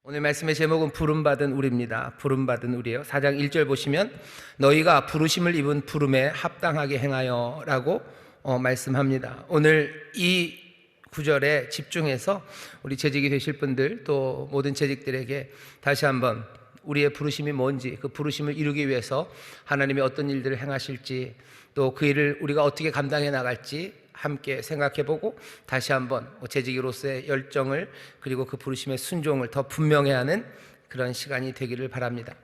오늘 말씀의 제목은 부름받은 우리입니다. 부름받은 우리예요. 4장 1절 보시면 너희가 부르심을 입은 부름에 합당하게 행하여 라고 말씀합니다. 오늘 이 구절에 집중해서 우리 재직이 되실 분들 또 모든 재직들에게 다시 한번 우리의 부르심이 뭔지, 그 부르심을 이루기 위해서 하나님이 어떤 일들을 행하실지, 또 그 일을 우리가 어떻게 감당해 나갈지 함께 생각해보고 다시 한번 재직이로서의 열정을, 그리고 그 부르심의 순종을 더 분명히 하는 그런 시간이 되기를 바랍니다.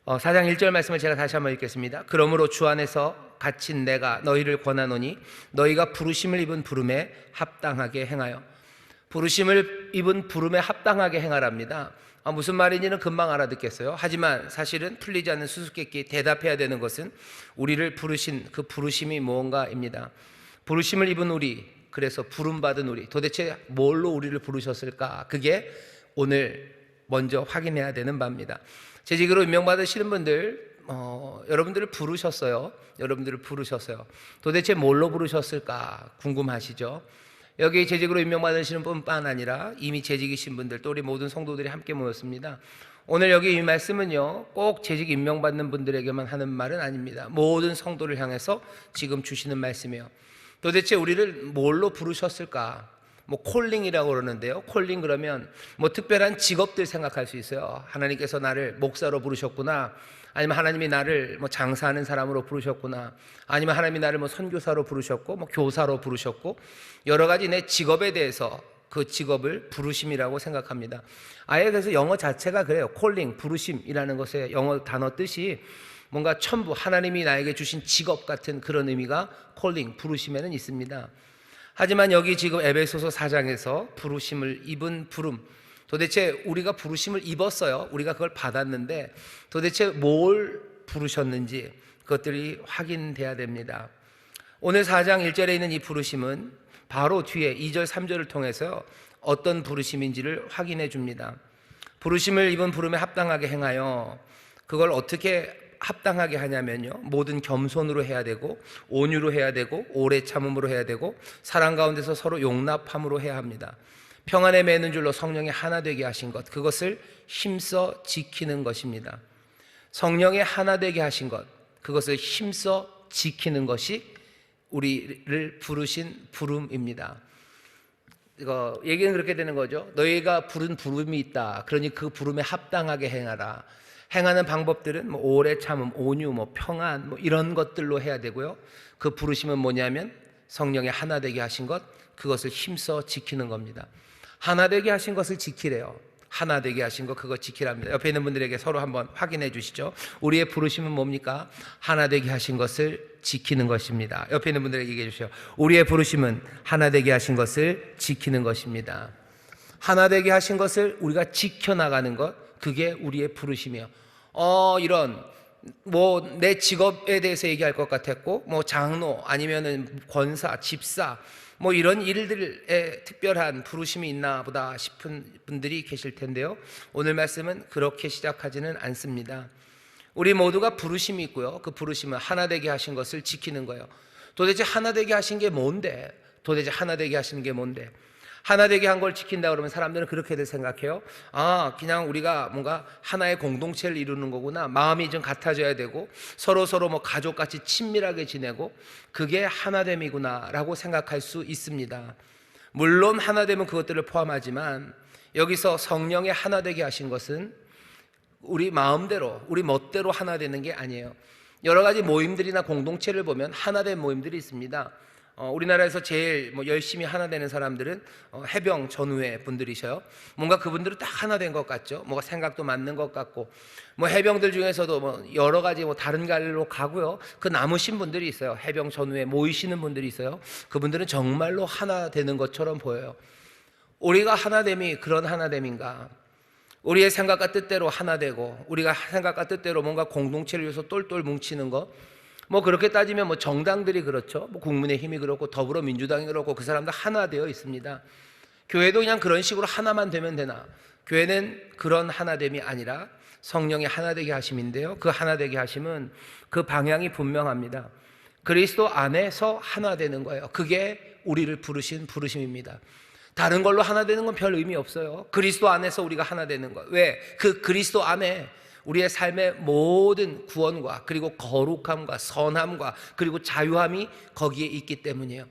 4장 1절 말씀을 제가 다시 한번 읽겠습니다. 그러므로 주 안에서 갇힌 내가 너희를 권하노니 너희가 부르심을 입은 부름에 합당하게 행하여. 부르심을 입은 부름에 합당하게 행하랍니다. 무슨 말인지는 금방 알아듣겠어요. 하지만 사실은 풀리지 않는 수수께끼 대답해야 되는 것은 우리를 부르신 그 부르심이 무언가입니다. 부르심을 입은 우리, 그래서 부름받은 우리, 도대체 뭘로 우리를 부르셨을까? 그게 오늘 먼저 확인해야 되는 바입니다. 재직으로 임명받으시는 분들, 여러분들을 부르셨어요. 여러분들을 부르셨어요. 도대체 뭘로 부르셨을까 궁금하시죠? 여기 재직으로 임명받으시는 분뿐만 아니라 이미 재직이신 분들, 또 우리 모든 성도들이 함께 모였습니다. 오늘 여기 이 말씀은요, 꼭 재직 임명받는 분들에게만 하는 말은 아닙니다. 모든 성도를 향해서 지금 주시는 말씀이에요. 도대체 우리를 뭘로 부르셨을까? 콜링이라고 그러는데요. 콜링 그러면 특별한 직업들 생각할 수 있어요. 하나님께서 나를 목사로 부르셨구나. 아니면 하나님이 나를 장사하는 사람으로 부르셨구나. 아니면 하나님이 나를 선교사로 부르셨고, 교사로 부르셨고, 여러 가지 내 직업에 대해서 그 직업을 부르심이라고 생각합니다. 아예 그래서 영어 자체가 그래요. 콜링, 부르심이라는 것의 영어 단어 뜻이 뭔가 첨부, 하나님이 나에게 주신 직업 같은 그런 의미가 콜링, 부르심에는 있습니다. 하지만 여기 지금 에베소서 4장에서 부르심을 입은 부름, 도대체 우리가 부르심을 입었어요. 우리가 그걸 받았는데 도대체 뭘 부르셨는지 그것들이 확인돼야 됩니다. 오늘 4장 1절에 있는 이 부르심은 바로 뒤에 2절 3절을 통해서 어떤 부르심인지를 확인해 줍니다. 부르심을 입은 부름에 합당하게 행하여, 그걸 어떻게 합당하게 하냐면요, 모든 겸손으로 해야 되고, 온유로 해야 되고, 오래 참음으로 해야 되고, 사랑 가운데서 서로 용납함으로 해야 합니다. 평안에 매는 줄로 성령이 하나 되게 하신 것, 그것을 힘써 지키는 것입니다. 성령의 하나 되게 하신 것, 그것을 힘써 지키는 것이 우리를 부르신 부름입니다. 이거 얘기는 그렇게 되는 거죠. 너희가 부른 부름이 있다. 그러니 그 부름에 합당하게 행하라. 행하는 방법들은 오래 참음, 온유, 평안, 이런 것들로 해야 되고요. 그 부르심은 뭐냐면 성령의 하나 되게 하신 것, 그것을 힘써 지키는 겁니다. 하나 되게 하신 것을 지키래요. 하나 되게 하신 것, 그거 지키랍니다. 옆에 있는 분들에게 서로 한번 확인해 주시죠. 우리의 부르심은 뭡니까? 하나 되게 하신 것을 지키는 것입니다. 옆에 있는 분들에게 얘기해 주시죠. 우리의 부르심은 하나 되게 하신 것을 지키는 것입니다. 하나 되게 하신 것을 우리가 지켜나가는 것, 그게 우리의 부르심이에요. 이런 내 직업에 대해서 얘기할 것 같았고, 장로 아니면은 권사, 집사, 이런 일들에 특별한 부르심이 있나 보다 싶은 분들이 계실 텐데요. 오늘 말씀은 그렇게 시작하지는 않습니다. 우리 모두가 부르심이 있고요. 그 부르심은 하나 되게 하신 것을 지키는 거예요. 도대체 하나 되게 하신 게 뭔데? 도대체 하나 되게 하시는 게 뭔데? 하나 되게 한 걸 지킨다 그러면 사람들은 그렇게들 생각해요. 그냥 우리가 뭔가 하나의 공동체를 이루는 거구나. 마음이 좀 같아져야 되고 서로 가족같이 친밀하게 지내고 그게 하나됨이구나 라고 생각할 수 있습니다. 물론 하나됨은 그것들을 포함하지만 여기서 성령의 하나 되게 하신 것은 우리 마음대로, 우리 멋대로 하나 되는 게 아니에요. 여러 가지 모임들이나 공동체를 보면 하나된 모임들이 있습니다. 우리나라에서 제일 열심히 하나 되는 사람들은 해병 전후회 분들이셔요. 뭔가 그분들은 딱 하나 된 것 같죠. 뭔가 생각도 맞는 것 같고, 해병들 중에서도 여러 가지 다른 갈로 가고요. 그 남으신 분들이 있어요. 해병 전후에 모이시는 분들이 있어요. 그분들은 정말로 하나 되는 것처럼 보여요. 우리가 하나됨이 그런 하나됨인가? 우리의 생각과 뜻대로 하나 되고, 우리가 생각과 뜻대로 뭔가 공동체를 위해서 똘똘 뭉치는 것, 그렇게 따지면 정당들이 그렇죠. 국민의힘이 그렇고 더불어민주당이 그렇고 그 사람들 하나 되어 있습니다. 교회도 그냥 그런 식으로 하나만 되면 되나? 교회는 그런 하나됨이 아니라 성령의 하나되게 하심인데요. 그 하나되게 하심은 그 방향이 분명합니다. 그리스도 안에서 하나 되는 거예요. 그게 우리를 부르신 부르심입니다. 다른 걸로 하나 되는 건 별 의미 없어요. 그리스도 안에서 우리가 하나 되는 것. 왜? 그 그리스도 안에 우리의 삶의 모든 구원과 그리고 거룩함과 선함과 그리고 자유함이 거기에 있기 때문이에요.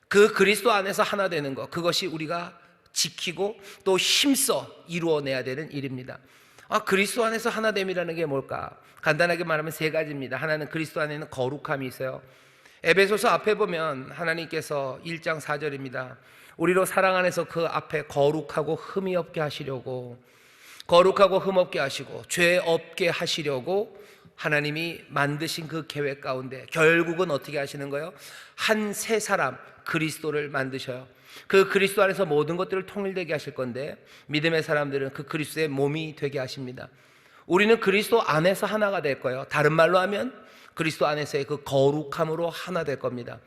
그 그리스도 안에서 하나 되는 것, 그것이 우리가 지키고 또 힘써 이루어내야 되는 일입니다. 그리스도 안에서 하나됨이라는 게 뭘까? 간단하게 말하면 세 가지입니다. 하나는 그리스도 안에는 거룩함이 있어요. 에베소서 앞에 보면 하나님께서 1장 4절입니다. 우리로 사랑 안에서 그 앞에 거룩하고 흠이 없게 하시려고, 거룩하고 흠 없게 하시고 죄 없게 하시려고 하나님이 만드신 그 계획 가운데 결국은 어떻게 하시는 거예요? 한 새 사람 그리스도를 만드셔요. 그 그리스도 안에서 모든 것들을 통일되게 하실 건데, 믿음의 사람들은 그 그리스도의 몸이 되게 하십니다. 우리는 그리스도 안에서 하나가 될 거예요. 다른 말로 하면 그리스도 안에서의 그 거룩함으로 하나 될 겁니다.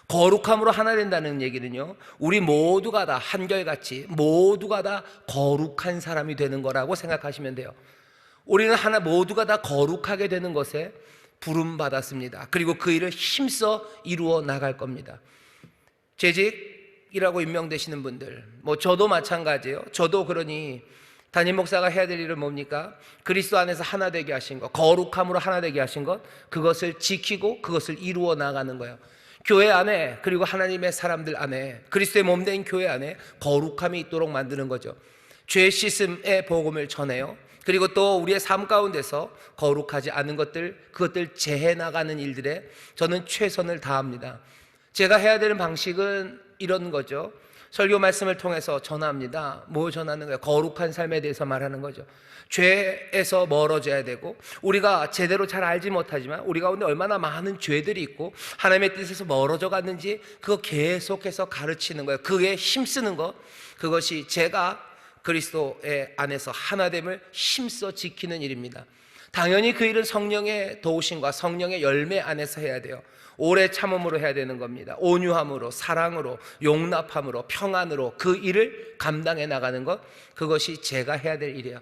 거룩함으로 하나 된다는 얘기는요, 우리 모두가 다 한결같이 모두가 다 거룩한 사람이 되는 거라고 생각하시면 돼요. 우리는 하나 모두가 다 거룩하게 되는 것에 부름받았습니다. 그리고 그 일을 힘써 이루어 나갈 겁니다. 재직이라고 임명되시는 분들, 저도 마찬가지예요. 저도 그러니 담임 목사가 해야 될 일은 뭡니까? 그리스도 안에서 하나 되게 하신 것, 거룩함으로 하나 되게 하신 것, 그것을 지키고 그것을 이루어 나가는 거예요. 교회 안에, 그리고 하나님의 사람들 안에, 그리스도의 몸된 교회 안에 거룩함이 있도록 만드는 거죠. 죄 씻음의 복음을 전해요. 그리고 또 우리의 삶 가운데서 거룩하지 않은 것들, 그것들 제해 나가는 일들에 저는 최선을 다합니다. 제가 해야 되는 방식은 이런 거죠. 설교 말씀을 통해서 전합니다. 뭐 전하는 거예요? 거룩한 삶에 대해서 말하는 거죠. 죄에서 멀어져야 되고, 우리가 제대로 잘 알지 못하지만 우리 가운데 얼마나 많은 죄들이 있고 하나님의 뜻에서 멀어져 갔는지 그거 계속해서 가르치는 거예요. 그게 힘쓰는 것, 그것이 제가 그리스도의 안에서 하나됨을 힘써 지키는 일입니다. 당연히 그 일은 성령의 도우심과 성령의 열매 안에서 해야 돼요. 오래 참음으로 해야 되는 겁니다. 온유함으로, 사랑으로, 용납함으로, 평안으로 그 일을 감당해 나가는 것, 그것이 제가 해야 될 일이에요.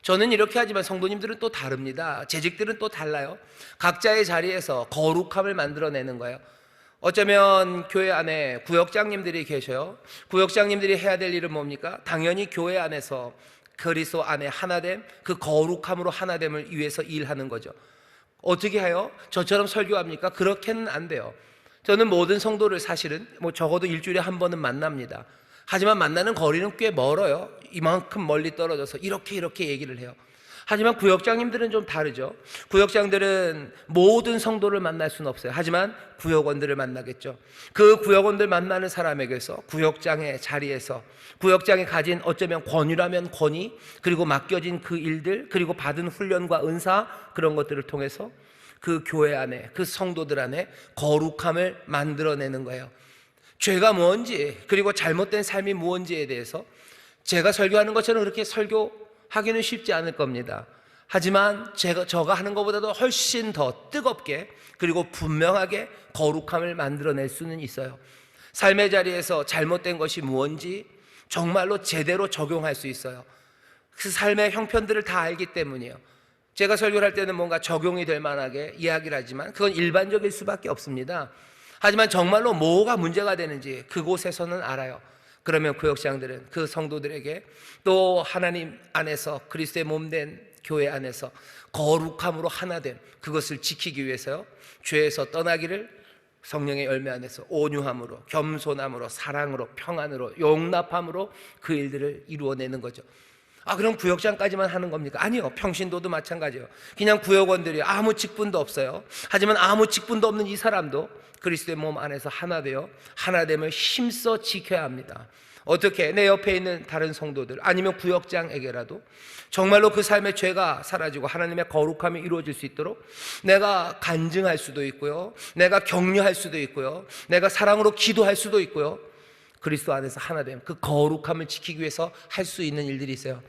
저는 이렇게 하지만 성도님들은 또 다릅니다. 재직들은 또 달라요. 각자의 자리에서 거룩함을 만들어내는 거예요. 어쩌면 교회 안에 구역장님들이 계셔요. 구역장님들이 해야 될 일은 뭡니까? 당연히 교회 안에서 그리스도 안에 하나됨, 그 거룩함으로 하나됨을 위해서 일하는 거죠. 어떻게 해요? 저처럼 설교합니까? 그렇게는 안 돼요. 저는 모든 성도를 사실은 적어도 일주일에 한 번은 만납니다. 하지만 만나는 거리는 꽤 멀어요. 이만큼 멀리 떨어져서 이렇게 얘기를 해요. 하지만 구역장님들은 좀 다르죠. 구역장들은 모든 성도를 만날 수는 없어요. 하지만 구역원들을 만나겠죠. 그 구역원들 만나는 사람에게서 구역장의 자리에서 구역장이 가진 어쩌면 권위라면 권위, 그리고 맡겨진 그 일들, 그리고 받은 훈련과 은사, 그런 것들을 통해서 그 교회 안에, 그 성도들 안에 거룩함을 만들어내는 거예요. 죄가 뭔지, 그리고 잘못된 삶이 무엇인지에 대해서 제가 설교하는 것처럼 그렇게 설교하기는 쉽지 않을 겁니다. 하지만 저가 하는 것보다도 훨씬 더 뜨겁게, 그리고 분명하게 거룩함을 만들어낼 수는 있어요. 삶의 자리에서 잘못된 것이 무엇인지 정말로 제대로 적용할 수 있어요. 그 삶의 형편들을 다 알기 때문이에요. 제가 설교를 할 때는 뭔가 적용이 될 만하게 이야기를 하지만 그건 일반적일 수밖에 없습니다. 하지만 정말로 뭐가 문제가 되는지 그곳에서는 알아요. 그러면 구역장들은 그 성도들에게 또 하나님 안에서, 그리스도의 몸된 교회 안에서 거룩함으로 하나됨, 그것을 지키기 위해서요, 죄에서 떠나기를 성령의 열매 안에서 온유함으로, 겸손함으로, 사랑으로, 평안으로, 용납함으로 그 일들을 이루어내는 거죠. 그럼 구역장까지만 하는 겁니까? 아니요. 평신도도 마찬가지예요. 그냥 구역원들이 아무 직분도 없어요. 하지만 아무 직분도 없는 이 사람도 그리스도의 몸 안에서 하나 되어 하나됨을 힘써 지켜야 합니다. 어떻게? 내 옆에 있는 다른 성도들 아니면 구역장에게라도 정말로 그 삶의 죄가 사라지고 하나님의 거룩함이 이루어질 수 있도록 내가 간증할 수도 있고요, 내가 격려할 수도 있고요, 내가 사랑으로 기도할 수도 있고요, 그리스도 안에서 하나됨, 그 거룩함을 지키기 위해서 할 수 있는 일들이 있어요.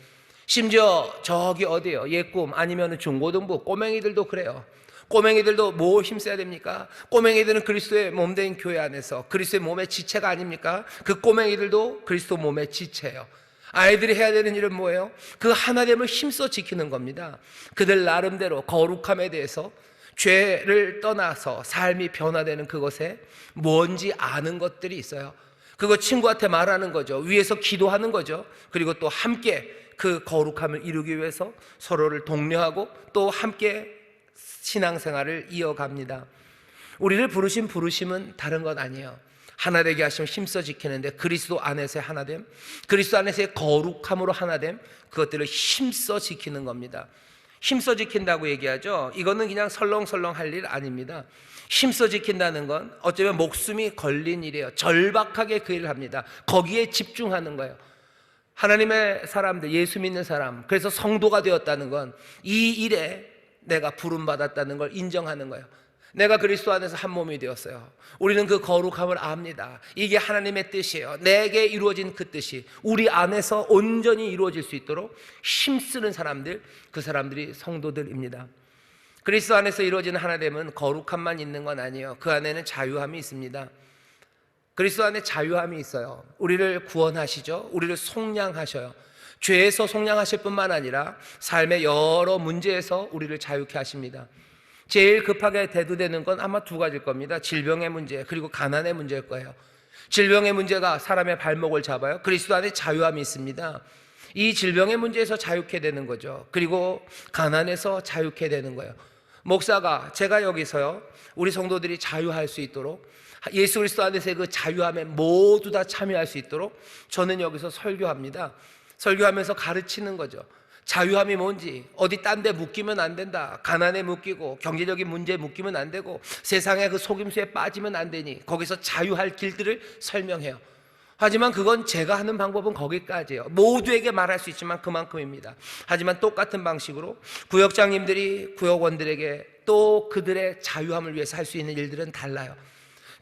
심지어 저기 어디요? 예꿈 아니면 중고등부 꼬맹이들도 그래요. 꼬맹이들도 뭐 힘써야 됩니까? 꼬맹이들은 그리스도의 몸된 교회 안에서 그리스도의 몸의 지체가 아닙니까? 그 꼬맹이들도 그리스도 몸의 지체예요. 아이들이 해야 되는 일은 뭐예요? 그 하나됨을 힘써 지키는 겁니다. 그들 나름대로 거룩함에 대해서, 죄를 떠나서 삶이 변화되는 그것에 뭔지 아는 것들이 있어요. 그거 친구한테 말하는 거죠. 위에서 기도하는 거죠. 그리고 또 함께 그 거룩함을 이루기 위해서 서로를 독려하고 또 함께 신앙생활을 이어갑니다. 우리를 부르신 부르심은 다른 것 아니에요. 하나 되게 하시면 힘써 지키는데, 그리스도 안에서의 하나됨, 그리스도 안에서의 거룩함으로 하나됨, 그것들을 힘써 지키는 겁니다. 힘써 지킨다고 얘기하죠. 이거는 그냥 설렁설렁 할 일 아닙니다. 힘써 지킨다는 건 어쩌면 목숨이 걸린 일이에요. 절박하게 그 일을 합니다. 거기에 집중하는 거예요. 하나님의 사람들, 예수 믿는 사람, 그래서 성도가 되었다는 건 이 일에 내가 부름받았다는 걸 인정하는 거예요. 내가 그리스도 안에서 한 몸이 되었어요. 우리는 그 거룩함을 압니다. 이게 하나님의 뜻이에요. 내게 이루어진 그 뜻이 우리 안에서 온전히 이루어질 수 있도록 힘쓰는 사람들, 그 사람들이 성도들입니다. 그리스도 안에서 이루어지는 하나됨은 거룩함만 있는 건 아니에요. 그 안에는 자유함이 있습니다. 그리스도 안에 자유함이 있어요. 우리를 구원하시죠. 우리를 속량하셔요. 죄에서 속량하실 뿐만 아니라 삶의 여러 문제에서 우리를 자유케 하십니다. 제일 급하게 대두되는 건 아마 두 가지일 겁니다. 질병의 문제, 그리고 가난의 문제일 거예요. 질병의 문제가 사람의 발목을 잡아요. 그리스도 안에 자유함이 있습니다. 이 질병의 문제에서 자유케 되는 거죠. 그리고 가난에서 자유케 되는 거예요. 목사가, 제가 여기서요, 우리 성도들이 자유할 수 있도록, 예수 그리스도 안에서의 그 자유함에 모두 다 참여할 수 있도록 저는 여기서 설교합니다. 설교하면서 가르치는 거죠. 자유함이 뭔지, 어디 딴 데 묶이면 안 된다. 가난에 묶이고 경제적인 문제에 묶이면 안 되고 세상의 그 속임수에 빠지면 안 되니 거기서 자유할 길들을 설명해요. 하지만 그건 제가 하는 방법은 거기까지예요. 모두에게 말할 수 있지만 그만큼입니다. 하지만 똑같은 방식으로 구역장님들이 구역원들에게 또 그들의 자유함을 위해서 할 수 있는 일들은 달라요.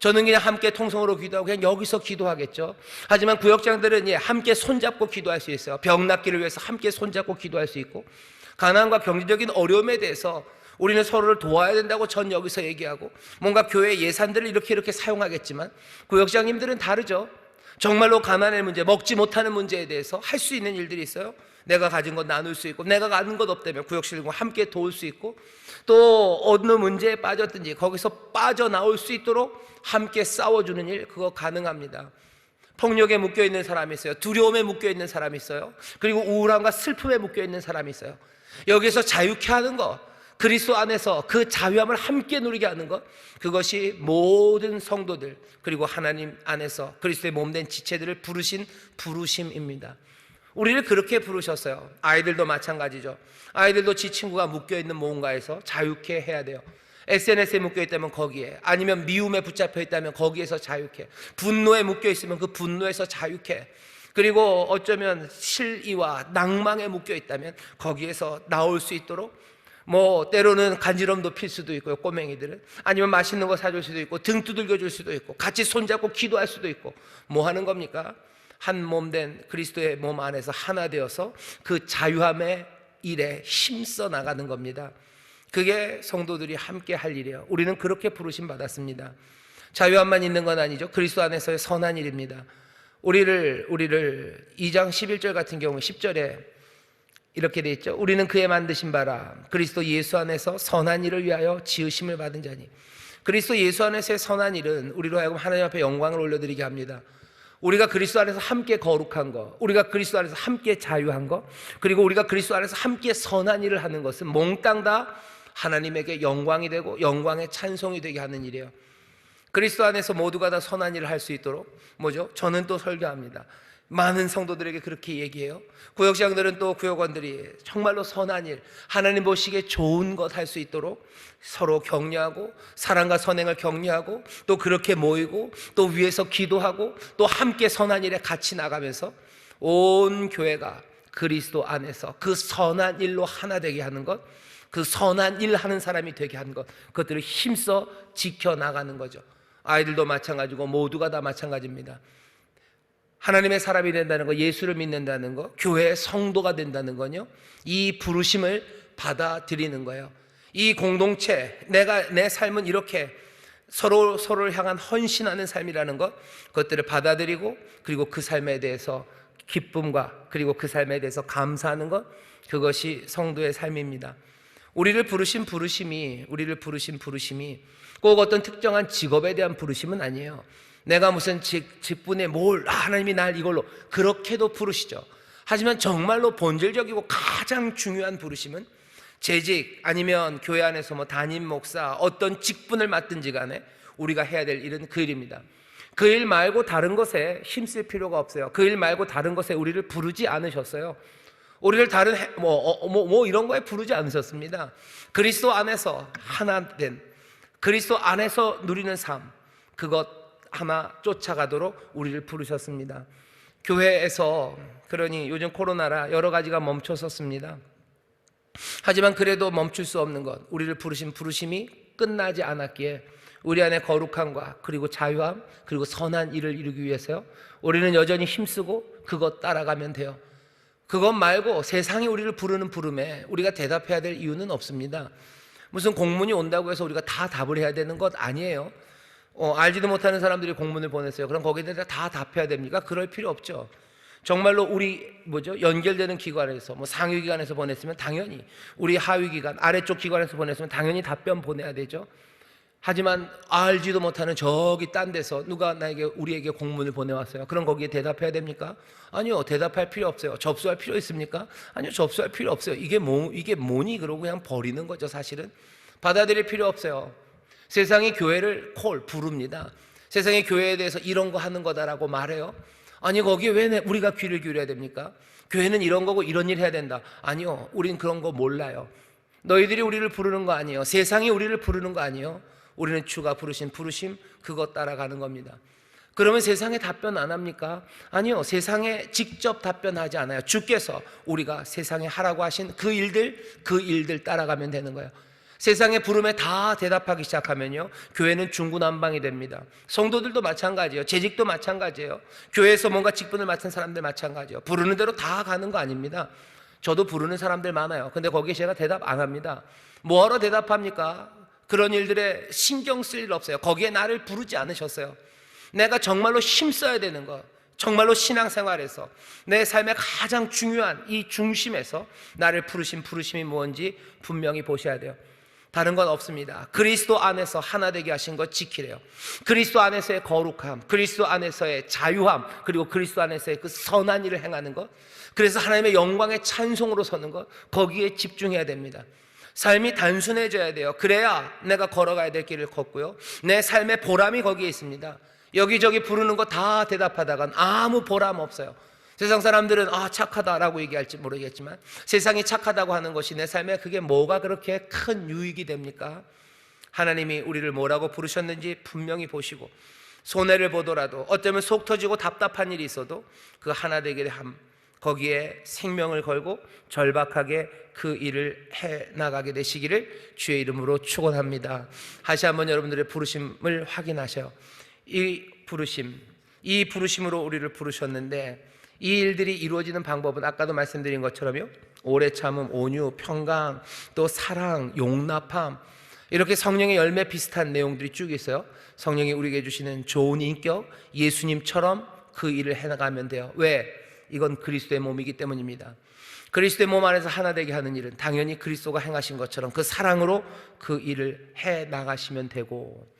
저는 그냥 함께 통성으로 기도하고 그냥 여기서 기도하겠죠. 하지만 구역장들은 함께 손잡고 기도할 수 있어요. 병 낫기를 위해서 함께 손잡고 기도할 수 있고, 가난과 경제적인 어려움에 대해서 우리는 서로를 도와야 된다고 전 여기서 얘기하고, 뭔가 교회 예산들을 이렇게 사용하겠지만 구역장님들은 다르죠. 정말로 가난의 문제, 먹지 못하는 문제에 대해서 할 수 있는 일들이 있어요. 내가 가진 것 나눌 수 있고, 내가 가는 것 없다면 구역실과 함께 도울 수 있고, 또 어느 문제에 빠졌든지 거기서 빠져나올 수 있도록 함께 싸워주는 일, 그거 가능합니다. 폭력에 묶여있는 사람이 있어요. 두려움에 묶여있는 사람이 있어요. 그리고 우울함과 슬픔에 묶여있는 사람이 있어요. 여기서 자유케 하는 것, 그리스도 안에서 그 자유함을 함께 누리게 하는 것, 그것이 모든 성도들, 그리고 하나님 안에서 그리스도의 몸된 지체들을 부르신 부르심입니다. 우리를 그렇게 부르셨어요. 아이들도 마찬가지죠. 아이들도 지 친구가 묶여있는 뭔가에서 자유케 해야 돼요. SNS에 묶여있다면 거기에, 아니면 미움에 붙잡혀 있다면 거기에서 자유케, 분노에 묶여있으면 그 분노에서 자유케, 그리고 어쩌면 실의와 낭망에 묶여있다면 거기에서 나올 수 있도록, 때로는 간지럼도 필 수도 있고요, 꼬맹이들은. 아니면 맛있는 거 사줄 수도 있고, 등 두들겨 줄 수도 있고, 같이 손잡고 기도할 수도 있고. 뭐 하는 겁니까? 한 몸 된 그리스도의 몸 안에서 하나 되어서 그 자유함의 일에 힘써 나가는 겁니다. 그게 성도들이 함께 할 일이에요. 우리는 그렇게 부르심 받았습니다. 자유함만 있는 건 아니죠. 그리스도 안에서의 선한 일입니다. 우리를 2장 11절 같은 경우 10절에 이렇게 돼 있죠. 우리는 그의 만드신 바라 그리스도 예수 안에서 선한 일을 위하여 지으심을 받은 자니. 그리스도 예수 안에서의 선한 일은 우리로 하여금 하나님 앞에 영광을 올려드리게 합니다. 우리가 그리스도 안에서 함께 거룩한 것, 우리가 그리스도 안에서 함께 자유한 것, 그리고 우리가 그리스도 안에서 함께 선한 일을 하는 것은 몽땅 다 하나님에게 영광이 되고 영광의 찬송이 되게 하는 일이에요. 그리스도 안에서 모두가 다 선한 일을 할 수 있도록 저는 또 설교합니다. 많은 성도들에게 그렇게 얘기해요. 구역장들은 또 구역원들이 정말로 선한 일, 하나님 보시기에 좋은 것 할 수 있도록 서로 격려하고 사랑과 선행을 격려하고 또 그렇게 모이고 또 위에서 기도하고 또 함께 선한 일에 같이 나가면서 온 교회가 그리스도 안에서 그 선한 일로 하나 되게 하는 것, 그 선한 일 하는 사람이 되게 하는 것, 그것들을 힘써 지켜나가는 거죠. 아이들도 마찬가지고 모두가 다 마찬가지입니다. 하나님의 사람이 된다는 거, 예수를 믿는다는 거, 교회의 성도가 된다는 건요, 이 부르심을 받아들이는 거예요. 이 공동체, 내 삶은 이렇게 서로를 향한 헌신하는 삶이라는 것, 그것들을 받아들이고 그리고 그 삶에 대해서 기쁨과 그리고 그 삶에 대해서 감사하는 것, 그것이 성도의 삶입니다. 우리를 부르신 부르심이 꼭 어떤 특정한 직업에 대한 부르심은 아니에요. 내가 무슨 직분에 하나님이 날 이걸로 그렇게도 부르시죠. 하지만 정말로 본질적이고 가장 중요한 부르심은 재직 아니면 교회 안에서 담임 목사 어떤 직분을 맡든지 간에 우리가 해야 될 일은 그 일입니다. 그 일 말고 다른 것에 힘쓸 필요가 없어요. 그 일 말고 다른 것에 우리를 부르지 않으셨어요. 우리를 다른 이런 거에 부르지 않으셨습니다. 그리스도 안에서 하나 된, 그리스도 안에서 누리는 삶, 그것 하나 쫓아가도록 우리를 부르셨습니다. 교회에서 그러니 요즘 코로나라 여러 가지가 멈춰섰습니다. 하지만 그래도 멈출 수 없는 것, 우리를 부르신 부르심이 끝나지 않았기에 우리 안에 거룩함과 그리고 자유함 그리고 선한 일을 이루기 위해서요, 우리는 여전히 힘쓰고 그것 따라가면 돼요. 그것 말고 세상이 우리를 부르는 부름에 우리가 대답해야 될 이유는 없습니다. 무슨 공문이 온다고 해서 우리가 다 답을 해야 되는 것 아니에요. 알지도 못하는 사람들이 공문을 보냈어요. 그럼 거기에 대해서 다 답해야 됩니까? 그럴 필요 없죠. 정말로 우리 연결되는 기관에서 상위 기관에서 보냈으면 당연히, 우리 하위 기관 아래쪽 기관에서 보냈으면 당연히 답변 보내야 되죠. 하지만 알지도 못하는 저기 딴 데서 누가 우리에게 공문을 보내왔어요. 그럼 거기에 대답해야 됩니까? 아니요, 대답할 필요 없어요. 접수할 필요 있습니까? 아니요, 접수할 필요 없어요. 이게 뭐니? 그러고 그냥 버리는 거죠. 사실은 받아들일 필요 없어요. 세상이 교회를 부릅니다. 세상이 교회에 대해서 이런 거 하는 거다라고 말해요. 아니, 거기에 왜 우리가 귀를 기울여야 됩니까? 교회는 이런 거고 이런 일 해야 된다. 아니요, 우린 그런 거 몰라요. 너희들이 우리를 부르는 거 아니에요. 세상이 우리를 부르는 거 아니에요. 우리는 주가 부르신 부르심, 그것 따라가는 겁니다. 그러면 세상에 답변 안 합니까? 아니요, 세상에 직접 답변하지 않아요. 주께서 우리가 세상에 하라고 하신 그 일들 따라가면 되는 거예요. 세상의 부름에 다 대답하기 시작하면요, 교회는 중구난방이 됩니다. 성도들도 마찬가지예요. 재직도 마찬가지예요. 교회에서 뭔가 직분을 맡은 사람들 마찬가지예요. 부르는 대로 다 가는 거 아닙니다. 저도 부르는 사람들 많아요. 근데 거기에 제가 대답 안 합니다. 뭐하러 대답합니까? 그런 일들에 신경 쓸 일 없어요. 거기에 나를 부르지 않으셨어요. 내가 정말로 힘써야 되는 것, 정말로 신앙생활에서 내 삶의 가장 중요한 이 중심에서 나를 부르신 부르심이 뭔지 분명히 보셔야 돼요. 다른 건 없습니다. 그리스도 안에서 하나 되게 하신 것 지키래요. 그리스도 안에서의 거룩함, 그리스도 안에서의 자유함, 그리고 그리스도 안에서의 그 선한 일을 행하는 것, 그래서 하나님의 영광의 찬송으로 서는 것, 거기에 집중해야 됩니다. 삶이 단순해져야 돼요. 그래야 내가 걸어가야 될 길을 걷고요, 내 삶의 보람이 거기에 있습니다. 여기저기 부르는 거 다 대답하다간 아무 보람 없어요. 세상 사람들은 착하다라고 얘기할지 모르겠지만, 세상이 착하다고 하는 것이 내 삶에 그게 뭐가 그렇게 큰 유익이 됩니까? 하나님이 우리를 뭐라고 부르셨는지 분명히 보시고, 손해를 보더라도 어쩌면 속 터지고 답답한 일이 있어도 그 하나 되기를 거기에 생명을 걸고 절박하게 그 일을 해나가게 되시기를 주의 이름으로 축원합니다. 다시 한번 여러분들의 부르심을 확인하셔요. 이 부르심으로 우리를 부르셨는데, 이 일들이 이루어지는 방법은 아까도 말씀드린 것처럼요, 오래 참음, 온유, 평강, 또 사랑, 용납함, 이렇게 성령의 열매 비슷한 내용들이 쭉 있어요. 성령이 우리에게 주시는 좋은 인격, 예수님처럼 그 일을 해나가면 돼요. 왜? 이건 그리스도의 몸이기 때문입니다. 그리스도의 몸 안에서 하나 되게 하는 일은 당연히 그리스도가 행하신 것처럼 그 사랑으로 그 일을 해나가시면 되고,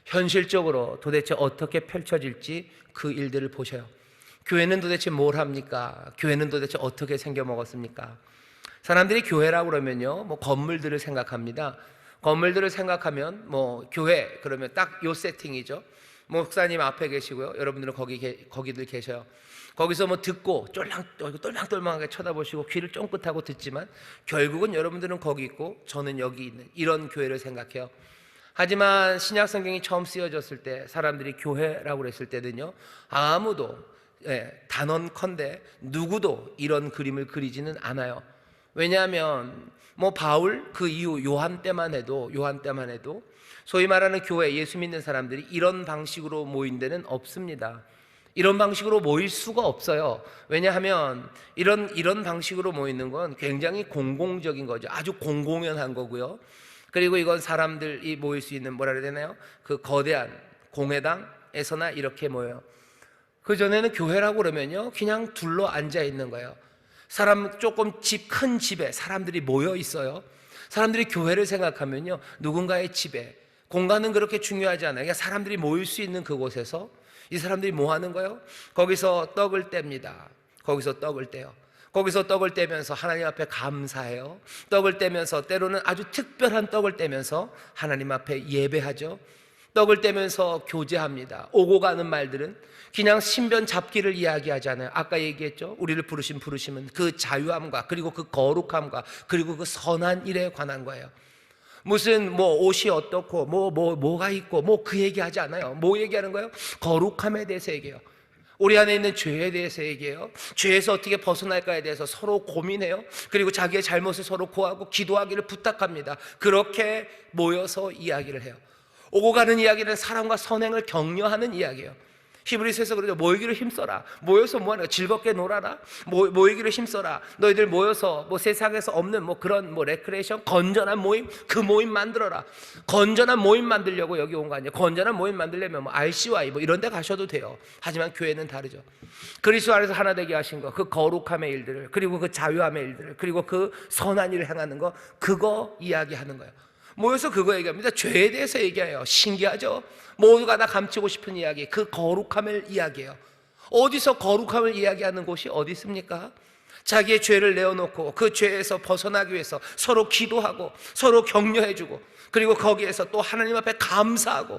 현실적으로 도대체 어떻게 펼쳐질지 그 일들을 보셔요. 교회는 도대체 뭘 합니까? 교회는 도대체 어떻게 생겨 먹었습니까? 사람들이 교회라고 그러면요, 건물들을 생각합니다. 건물들을 생각하면 교회 그러면 딱 요 세팅이죠. 목사님 앞에 계시고요, 여러분들은 거기들 계셔요. 거기서 듣고 똘망똘망하게 쳐다보시고 귀를 쫑긋하고 듣지만 결국은 여러분들은 거기 있고 저는 여기 있는 이런 교회를 생각해요. 하지만 신약 성경이 처음 쓰여졌을 때, 사람들이 교회라고 그랬을 때는요, 아무도 단언컨대 누구도 이런 그림을 그리지는 않아요. 왜냐하면 바울 그 이후 요한 때만 해도 소위 말하는 교회, 예수 믿는 사람들이 이런 방식으로 모인 데는 없습니다. 이런 방식으로 모일 수가 없어요. 왜냐하면 이런 방식으로 모이는 건 굉장히 공공적인 거죠. 아주 공공연한 거고요. 그리고 이건 사람들이 모일 수 있는 뭐라 그래야 되나요? 그 거대한 공회당에서나 이렇게 모여요. 그전에는 교회라고 그러면요, 그냥 둘러 앉아 있는 거예요. 조금 큰 집에 사람들이 모여 있어요. 사람들이 교회를 생각하면요, 누군가의 집에, 공간은 그렇게 중요하지 않아요. 그냥 사람들이 모일 수 있는 그곳에서 이 사람들이 뭐 하는 거예요? 거기서 떡을 뗍니다. 거기서 떡을 떼요. 거기서 떡을 떼면서 하나님 앞에 감사해요. 떡을 떼면서 때로는 아주 특별한 떡을 떼면서 하나님 앞에 예배하죠. 떡을 떼면서 교제합니다. 오고 가는 말들은 그냥 신변 잡기를 이야기하잖아요. 아까 얘기했죠. 우리를 부르신 부르심은 그 자유함과 그리고 그 거룩함과 그리고 그 선한 일에 관한 거예요. 무슨 뭐 옷이 어떻고 뭐가 있고 뭐 그 얘기하지 않아요. 뭐 얘기하는 거예요? 거룩함에 대해서 얘기해요. 우리 안에 있는 죄에 대해서 얘기해요. 죄에서 어떻게 벗어날까에 대해서 서로 고민해요. 그리고 자기의 잘못을 서로 고하고 기도하기를 부탁합니다. 그렇게 모여서 이야기를 해요. 오고 가는 이야기는 사랑과 선행을 격려하는 이야기예요. 히브리서에서 그러죠. 모이기를 힘써라. 모여서 뭐하는 거야? 즐겁게 놀아라. 모이기를 힘써라. 너희들 모여서 뭐 세상에서 없는 뭐 그런 뭐 레크레이션, 건전한 모임, 그 모임 만들어라. 건전한 모임 만들려고 여기 온 거 아니에요. 건전한 모임 만들려면 뭐 RCY 뭐 이런 데 가셔도 돼요. 하지만 교회는 다르죠. 그리스도 안에서 하나 되게 하신 거, 그 거룩함의 일들을, 그리고 그 자유함의 일들을, 그리고 그 선한 일을 행하는 거, 그거 이야기하는 거예요. 모여서 그거 얘기합니다. 죄에 대해서 얘기해요. 신기하죠? 모두가 다 감추고 싶은 이야기, 그 거룩함을 이야기해요. 어디서 거룩함을 이야기하는 곳이 어디 있습니까? 자기의 죄를 내어놓고 그 죄에서 벗어나기 위해서 서로 기도하고 서로 격려해주고, 그리고 거기에서 또 하나님 앞에 감사하고,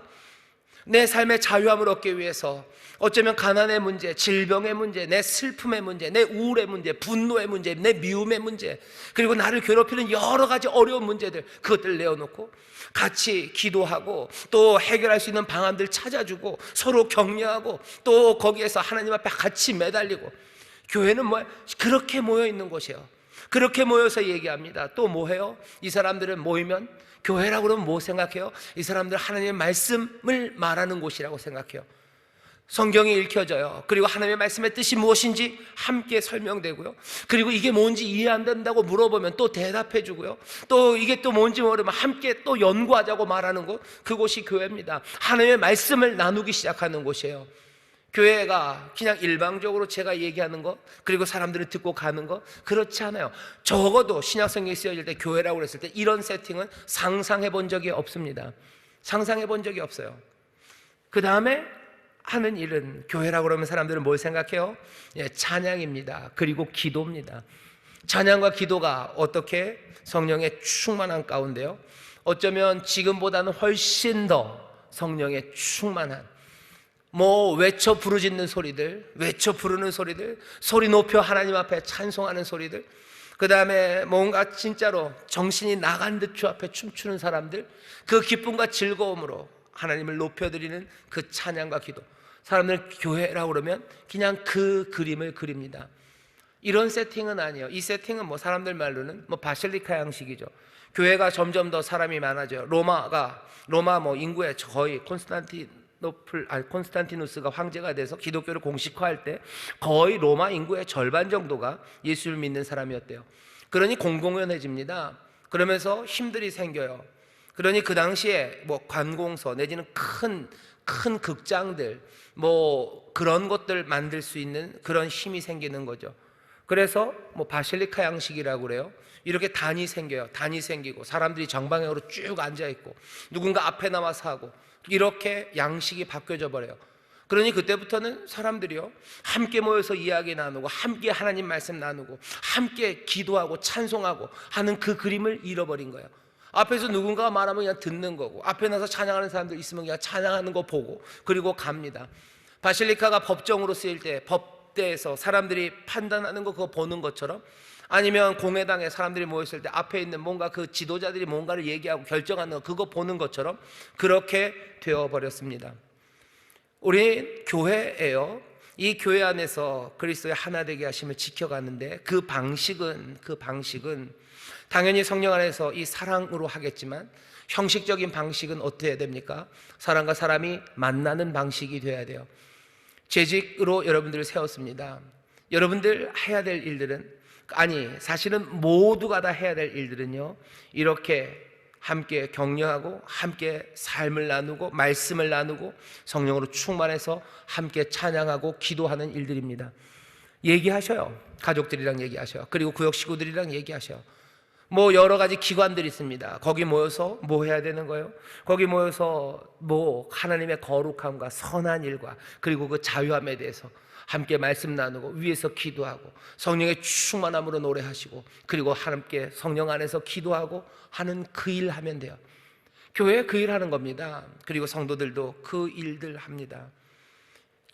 내 삶의 자유함을 얻기 위해서 어쩌면 가난의 문제, 질병의 문제, 내 슬픔의 문제, 내 우울의 문제, 분노의 문제, 내 미움의 문제, 그리고 나를 괴롭히는 여러 가지 어려운 문제들, 그것들을 내어놓고 같이 기도하고 또 해결할 수 있는 방안들 찾아주고 서로 격려하고 또 거기에서 하나님 앞에 같이 매달리고. 교회는 뭐 그렇게 모여 있는 곳이에요. 그렇게 모여서 얘기합니다. 또 뭐 해요? 이 사람들은 모이면, 교회라고 그러면 뭐 생각해요? 이 사람들 하나님의 말씀을 말하는 곳이라고 생각해요. 성경이 읽혀져요. 그리고 하나님의 말씀의 뜻이 무엇인지 함께 설명되고요. 그리고 이게 뭔지 이해 안 된다고 물어보면 또 대답해 주고요. 또 이게 또 뭔지 모르면 함께 또 연구하자고 말하는 곳, 그곳이 교회입니다. 하나님의 말씀을 나누기 시작하는 곳이에요. 교회가 그냥 일방적으로 제가 얘기하는 것, 그리고 사람들이 듣고 가는 것, 그렇지 않아요. 적어도 신약성경이 쓰여질 때, 교회라고 그랬을 때 이런 세팅은 상상해 본 적이 없습니다. 상상해 본 적이 없어요. 그 다음에 하는 일은, 교회라고 그러면 사람들은 뭘 생각해요? 찬양입니다. 그리고 기도입니다. 찬양과 기도가 어떻게 성령의 충만한 가운데요, 어쩌면 지금보다는 훨씬 더 성령의 충만한, 뭐 외쳐 부르짖는 소리들, 외쳐 부르는 소리들, 소리 높여 하나님 앞에 찬송하는 소리들, 그 다음에 뭔가 진짜로 정신이 나간 듯 주 앞에 춤추는 사람들, 그 기쁨과 즐거움으로 하나님을 높여드리는 그 찬양과 기도. 사람들은 교회라고 그러면 그냥 그 그림을 그립니다. 이런 세팅은 아니에요. 이 세팅은 뭐 사람들 말로는 뭐 바실리카 양식이죠. 교회가 점점 더 사람이 많아져요. 로마 뭐 인구의 거의 콘스탄티누스가 황제가 돼서 기독교를 공식화할 때 거의 로마 인구의 절반 정도가 예수를 믿는 사람이었대요. 그러니 공공연해집니다. 그러면서 힘들이 생겨요. 그러니 그 당시에 뭐 관공서 내지는 큰 극장들, 뭐 그런 것들 만들 수 있는 그런 힘이 생기는 거죠. 그래서 뭐 바실리카 양식이라고 그래요. 이렇게 단이 생겨요. 단이 생기고 사람들이 정방향으로 쭉 앉아 있고 누군가 앞에 나와서 하고, 이렇게 양식이 바뀌어져 버려요. 그러니 그때부터는 사람들이요, 함께 모여서 이야기 나누고 함께 하나님 말씀 나누고 함께 기도하고 찬송하고 하는 그 그림을 잃어버린 거예요. 앞에서 누군가가 말하면 그냥 듣는 거고, 앞에 나서 찬양하는 사람들 있으면 그냥 찬양하는 거 보고 그리고 갑니다. 바실리카가 법정으로 쓰일 때 법대에서 사람들이 판단하는 거 그거 보는 것처럼, 아니면 공회당에 사람들이 모였을 때 앞에 있는 뭔가 그 지도자들이 뭔가를 얘기하고 결정하는 거 그거 보는 것처럼 그렇게 되어버렸습니다. 우리 교회예요. 이 교회 안에서 그리스도의 하나 되게 하심을 지켜가는데 그 방식은 당연히 성령 안에서 이 사랑으로 하겠지만 형식적인 방식은 어떻게 해야 됩니까? 사람과 사람이 만나는 방식이 돼야 돼요. 재직으로 여러분들을 세웠습니다. 여러분들 해야 될 일들은, 아니 사실은 모두가 다 해야 될 일들은요, 이렇게 함께 격려하고 함께 삶을 나누고 말씀을 나누고 성령으로 충만해서 함께 찬양하고 기도하는 일들입니다. 얘기하셔요. 가족들이랑 얘기하셔요. 그리고 구역 식구들이랑 얘기하셔요. 뭐 여러 가지 기관들이 있습니다. 거기 모여서 뭐 해야 되는 거예요? 거기 모여서 뭐 하나님의 거룩함과 선한 일과 그리고 그 자유함에 대해서 함께 말씀 나누고 위에서 기도하고 성령의 충만함으로 노래하시고 그리고 함께 성령 안에서 기도하고 하는 그 일 하면 돼요. 교회 그 일 하는 겁니다. 그리고 성도들도 그 일들 합니다.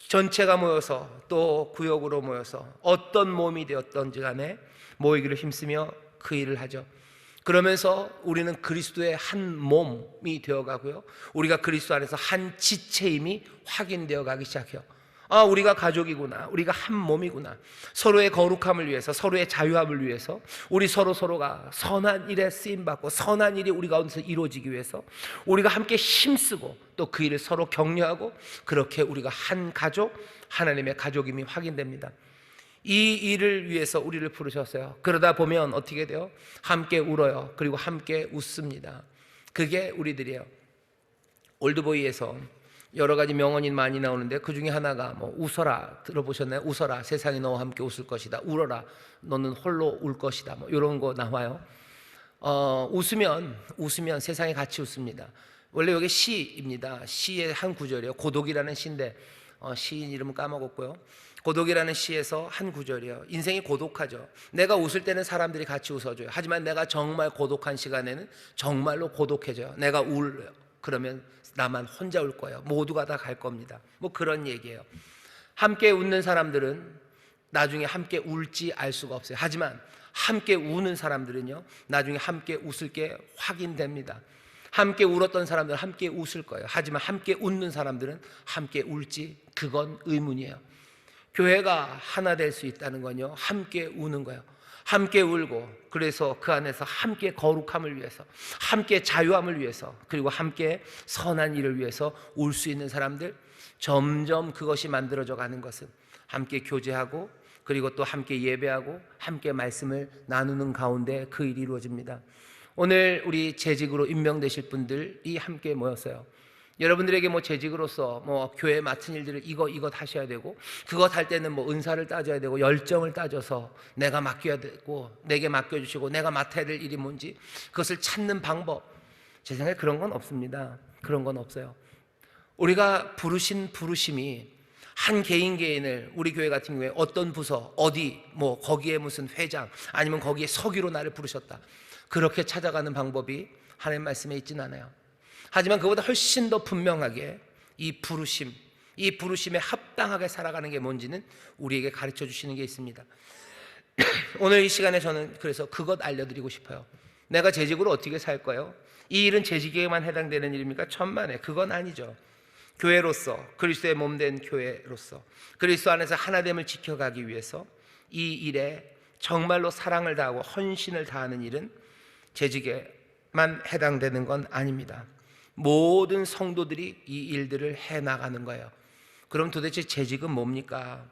전체가 모여서 또 구역으로 모여서 어떤 몸이 되었던지 간에 모이기를 힘쓰며 그 일을 하죠. 그러면서 우리는 그리스도의 한 몸이 되어가고요, 우리가 그리스도 안에서 한 지체임이 확인되어 가기 시작해요. 우리가 가족이구나, 우리가 한 몸이구나. 서로의 거룩함을 위해서, 서로의 자유함을 위해서, 우리 서로가 선한 일에 쓰임받고 선한 일이 우리 가운데서 이루어지기 위해서 우리가 함께 힘쓰고 또 그 일을 서로 격려하고, 그렇게 우리가 한 가족, 하나님의 가족임이 확인됩니다. 이 일을 위해서 우리를 부르셨어요. 그러다 보면 어떻게 돼요? 함께 울어요. 그리고 함께 웃습니다. 그게 우리들이에요. 올드보이에서 여러 가지 명언이 많이 나오는데 그 중에 하나가 뭐 웃어라, 들어보셨나요? 웃어라, 세상이 너와 함께 웃을 것이다. 울어라, 너는 홀로 울 것이다. 뭐 이런 거 나와요. 웃으면 세상이 같이 웃습니다. 원래 여기 시입니다. 시의 한 구절이에요. 고독이라는 시인데 시인 이름은 까먹었고요. 고독이라는 시에서 한 구절이에요. 인생이 고독하죠. 내가 웃을 때는 사람들이 같이 웃어줘요. 하지만 내가 정말 고독한 시간에는 정말로 고독해져요. 내가 울어요. 그러면 나만 혼자 울 거예요. 모두가 다 갈 겁니다. 뭐 그런 얘기예요. 함께 웃는 사람들은 나중에 함께 울지 알 수가 없어요. 하지만 함께 우는 사람들은요, 나중에 함께 웃을 게 확인됩니다. 함께 울었던 사람들은 함께 웃을 거예요. 하지만 함께 웃는 사람들은 함께 울지, 그건 의문이에요. 교회가 하나 될 수 있다는 건요, 함께 우는 거예요. 함께 울고, 그래서 그 안에서 함께 거룩함을 위해서, 함께 자유함을 위해서, 그리고 함께 선한 일을 위해서 울 수 있는 사람들, 점점 그것이 만들어져 가는 것은 함께 교제하고, 그리고 또 함께 예배하고 함께 말씀을 나누는 가운데 그 일이 이루어집니다. 오늘 우리 재직으로 임명되실 분들이 함께 모였어요. 여러분들에게 뭐 재직으로서 뭐 교회 맡은 일들을 이것 하셔야 되고, 그것 할 때는 뭐 은사를 따져야 되고 열정을 따져서 내가 맡겨야 되고, 내게 맡겨주시고 내가 맡아야 될 일이 뭔지 그것을 찾는 방법, 제 생각에 그런 건 없습니다. 그런 건 없어요. 우리가 부르신 부르심이 한 개인을, 우리 교회 같은 경우에 어떤 부서, 어디 뭐 거기에 무슨 회장, 아니면 거기에 서기로 나를 부르셨다, 그렇게 찾아가는 방법이 하나님 말씀에 있지는 않아요. 하지만 그보다 훨씬 더 분명하게 이 부르심에 합당하게 살아가는 게 뭔지는 우리에게 가르쳐 주시는 게 있습니다. 오늘 이 시간에 저는 그래서 그것 알려드리고 싶어요. 내가 재직으로 어떻게 살 거예요? 이 일은 재직에만 해당되는 일입니까? 천만에 그건 아니죠. 교회로서, 그리스도의 몸된 교회로서 그리스도 안에서 하나됨을 지켜가기 위해서 이 일에 정말로 사랑을 다하고 헌신을 다하는 일은 재직에만 해당되는 건 아닙니다. 모든 성도들이 이 일들을 해나가는 거예요. 그럼 도대체 재직은 뭡니까?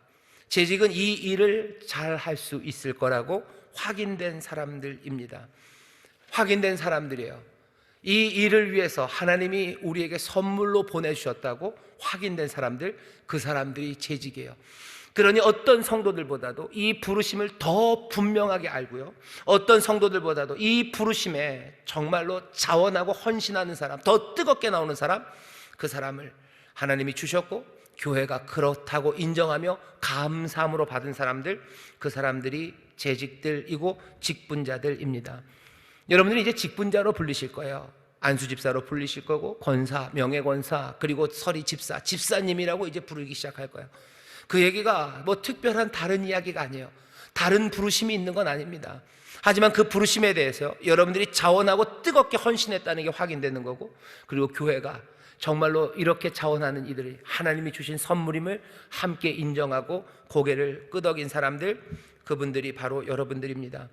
재직은 이 일을 잘 할 수 있을 거라고 확인된 사람들입니다. 확인된 사람들이에요. 이 일을 위해서 하나님이 우리에게 선물로 보내주셨다고 확인된 사람들, 그 사람들이 재직이에요. 그러니 어떤 성도들보다도 이 부르심을 더 분명하게 알고요, 어떤 성도들보다도 이 부르심에 정말로 자원하고 헌신하는 사람, 더 뜨겁게 나오는 사람, 그 사람을 하나님이 주셨고 교회가 그렇다고 인정하며 감사함으로 받은 사람들, 그 사람들이 재직들이고 직분자들입니다. 여러분들이 이제 직분자로 불리실 거예요. 안수 집사로 불리실 거고, 권사, 명예권사, 그리고 서리 집사, 집사님이라고 이제 부르기 시작할 거예요. 그 얘기가 뭐 특별한 다른 이야기가 아니에요. 다른 부르심이 있는 건 아닙니다. 하지만 그 부르심에 대해서 여러분들이 자원하고 뜨겁게 헌신했다는 게 확인되는 거고, 그리고 교회가 정말로 이렇게 자원하는 이들이 하나님이 주신 선물임을 함께 인정하고 고개를 끄덕인 사람들, 그분들이 바로 여러분들입니다.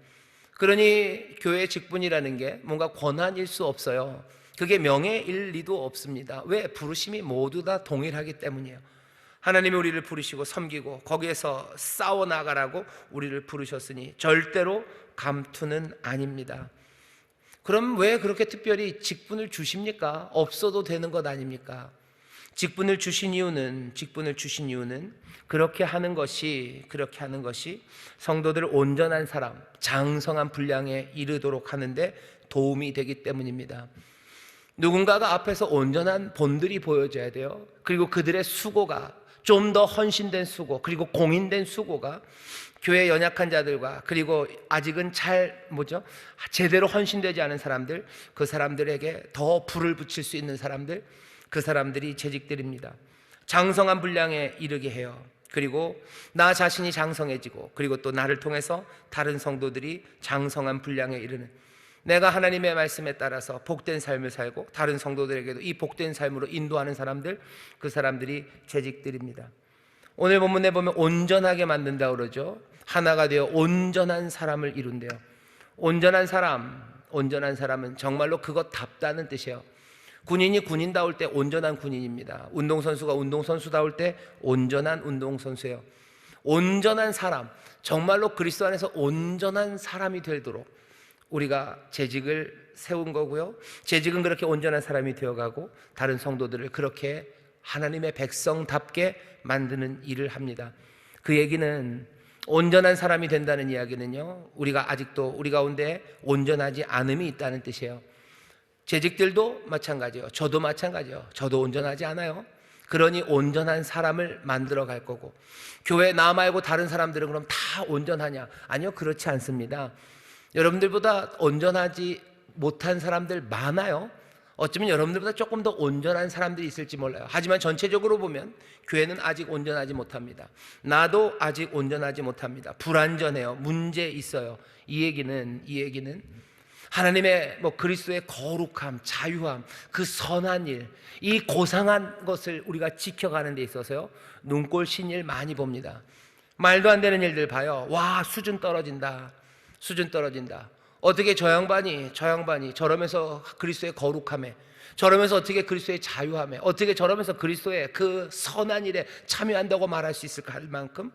그러니 교회의 직분이라는 게 뭔가 권한일 수 없어요. 그게 명예일 리도 없습니다. 왜? 부르심이 모두 다 동일하기 때문이에요. 하나님이 우리를 부르시고 섬기고 거기에서 싸워나가라고 우리를 부르셨으니 절대로 감투는 아닙니다. 그럼 왜 그렇게 특별히 직분을 주십니까? 없어도 되는 것 아닙니까? 직분을 주신 이유는 그렇게 하는 것이 성도들을 온전한 사람, 장성한 분량에 이르도록 하는데 도움이 되기 때문입니다. 누군가가 앞에서 온전한 본들이 보여져야 돼요. 그리고 그들의 수고가 좀 더 헌신된 수고, 그리고 공인된 수고가 교회 연약한 자들과, 그리고 아직은 제대로 헌신되지 않은 사람들, 그 사람들에게 더 불을 붙일 수 있는 사람들, 그 사람들이 재직들입니다. 장성한 분량에 이르게 해요. 그리고 나 자신이 장성해지고, 그리고 또 나를 통해서 다른 성도들이 장성한 분량에 이르는, 내가 하나님의 말씀에 따라서 복된 삶을 살고 다른 성도들에게도 이 복된 삶으로 인도하는 사람들, 그 사람들이 재직들입니다. 오늘 본문에 보면 온전하게 만든다 그러죠. 하나가 되어 온전한 사람을 이룬대요. 온전한 사람은 정말로 그것답다는 뜻이에요. 군인이 군인다울 때 온전한 군인입니다. 운동선수가 운동선수다울 때 온전한 운동선수예요. 온전한 사람, 정말로 그리스도 안에서 온전한 사람이 되도록 우리가 재직을 세운 거고요. 재직은 그렇게 온전한 사람이 되어가고 다른 성도들을 그렇게 하나님의 백성답게 만드는 일을 합니다. 그 얘기는, 온전한 사람이 된다는 이야기는요, 우리가 아직도 우리 가운데 온전하지 않음이 있다는 뜻이에요. 재직들도 마찬가지예요. 저도 마찬가지예요. 저도 온전하지 않아요. 그러니 온전한 사람을 만들어 갈 거고, 교회 나 말고 다른 사람들은 그럼 다 온전하냐? 아니요, 그렇지 않습니다. 여러분들보다 온전하지 못한 사람들 많아요. 어쩌면 여러분들보다 조금 더 온전한 사람들이 있을지 몰라요. 하지만 전체적으로 보면 교회는 아직 온전하지 못합니다. 나도 아직 온전하지 못합니다. 불완전해요. 문제 있어요. 이 얘기는 하나님의 그리스도의 거룩함, 자유함, 그 선한 일, 이 고상한 것을 우리가 지켜가는 데 있어서요, 눈꼴 신일 많이 봅니다. 말도 안 되는 일들 봐요. 와, 수준 떨어진다. 어떻게 저 양반이 저러면서 그리스도의 거룩함에, 저러면서 어떻게 그리스도의 자유함에, 어떻게 저러면서 그리스도의 그 선한 일에 참여한다고 말할 수 있을까 할 만큼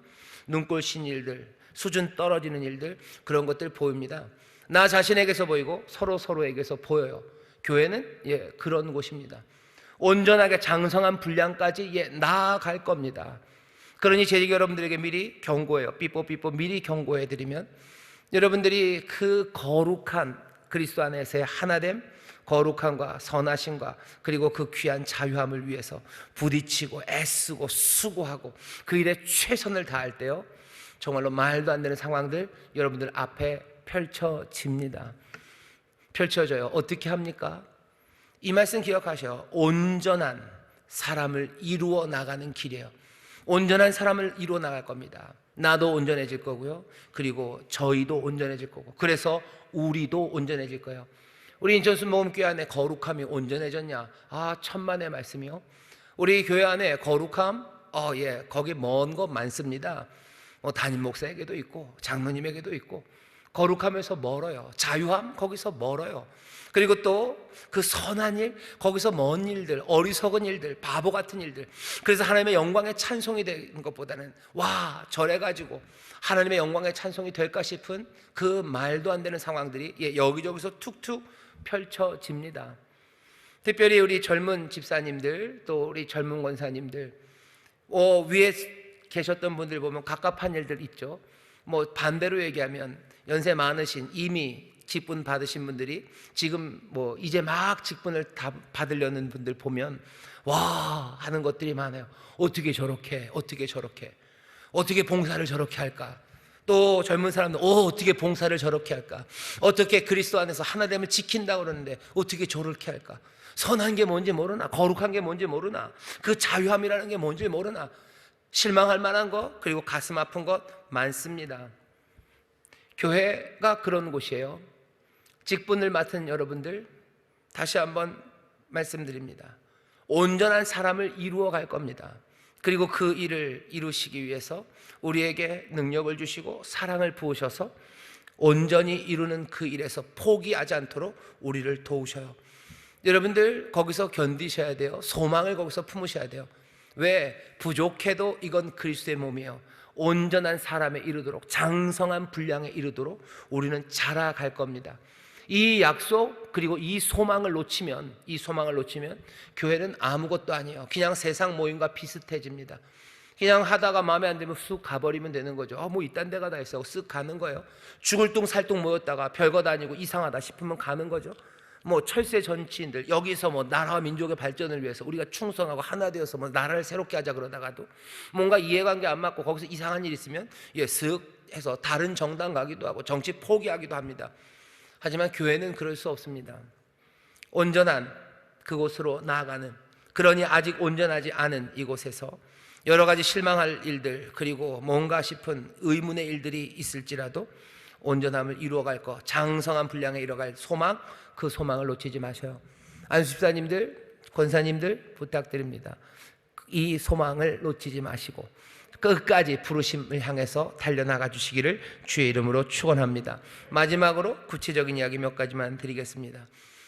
눈꼴신 일들, 수준 떨어지는 일들, 그런 것들 보입니다. 나 자신에게서 보이고 서로에게서 보여요. 교회는 그런 곳입니다. 온전하게 장성한 분량까지 나아갈 겁니다. 그러니 재직 여러분들에게 미리 경고해요. 삐뽀 미리 경고해드리면, 여러분들이 그 거룩한 그리스도 안에서의 하나됨, 거룩함과 선하심과 그리고 그 귀한 자유함을 위해서 부딪히고 애쓰고 수고하고 그 일에 최선을 다할 때요, 정말로 말도 안 되는 상황들 여러분들 앞에 펼쳐집니다. 펼쳐져요. 어떻게 합니까? 이 말씀 기억하셔요. 온전한 사람을 이루어 나가는 길이에요. 온전한 사람을 이루어 나갈 겁니다. 나도 온전해질 거고요, 그리고 저희도 온전해질 거고, 그래서 우리도 온전해질 거예요. 우리 인천순 모험교회 안에 거룩함이 온전해졌냐? 천만의 말씀이요. 우리 교회 안에 거룩함, 거기 먼 거 많습니다. 담임 목사에게도 있고 장로님에게도 있고, 거룩함에서 멀어요. 자유함, 거기서 멀어요. 그리고 또 그 선한 일, 거기서 먼 일들, 어리석은 일들, 바보 같은 일들. 그래서 하나님의 영광의 찬송이 되는 것보다는 저래가지고 하나님의 영광의 찬송이 될까 싶은 그 말도 안 되는 상황들이 여기저기서 툭툭 펼쳐집니다. 특별히 우리 젊은 집사님들, 또 우리 젊은 권사님들, 위에 계셨던 분들 보면 갑갑한 일들 있죠. 반대로 얘기하면 연세 많으신, 이미 직분 받으신 분들이 지금 이제 막 직분을 다 받으려는 분들 보면 와 하는 것들이 많아요. 어떻게 저렇게 어떻게 봉사를 저렇게 할까? 또 젊은 사람들 어떻게 봉사를 저렇게 할까? 어떻게 그리스도 안에서 하나됨을 지킨다고 그러는데 어떻게 저렇게 할까? 선한 게 뭔지 모르나? 거룩한 게 뭔지 모르나? 그 자유함이라는 게 뭔지 모르나? 실망할 만한 것, 그리고 가슴 아픈 것 많습니다. 교회가 그런 곳이에요. 직분을 맡은 여러분들, 다시 한번 말씀드립니다. 온전한 사람을 이루어 갈 겁니다. 그리고 그 일을 이루시기 위해서 우리에게 능력을 주시고 사랑을 부으셔서 온전히 이루는 그 일에서 포기하지 않도록 우리를 도우셔요. 여러분들 거기서 견디셔야 돼요. 소망을 거기서 품으셔야 돼요. 왜? 부족해도 이건 그리스도의 몸이에요. 온전한 사람에 이르도록, 장성한 분량에 이르도록 우리는 자라갈 겁니다. 이 약속 그리고 이 소망을 놓치면 교회는 아무것도 아니에요. 그냥 세상 모임과 비슷해집니다. 그냥 하다가 마음에 안 들면 쑥 가버리면 되는 거죠. 뭐 이딴 데가 다 있어. 쓱 가는 거예요. 죽을 둥 살둥 모였다가 별거 다니고 이상하다 싶으면 가는 거죠. 뭐 철새 전치인들 여기서 뭐 나라와 민족의 발전을 위해서 우리가 충성하고 하나 되어서 뭐 나라를 새롭게 하자 그러다가도 뭔가 이해관계 안 맞고 거기서 이상한 일 있으면 쓱 해서 다른 정당 가기도 하고 정치 포기하기도 합니다. 하지만 교회는 그럴 수 없습니다. 온전한 그곳으로 나아가는, 그러니 아직 온전하지 않은 이곳에서 여러 가지 실망할 일들 그리고 뭔가 싶은 의문의 일들이 있을지라도 온전함을 이루어갈 것, 장성한 분량에 이뤄갈 소망, 그 소망을 놓치지 마셔요. 안수집사님들, 권사님들 부탁드립니다. 이 소망을 놓치지 마시고 끝까지 부르심을 향해서 달려나가 주시기를 주의 이름으로 축원합니다. 마지막으로 구체적인 이야기 몇 가지만 드리겠습니다.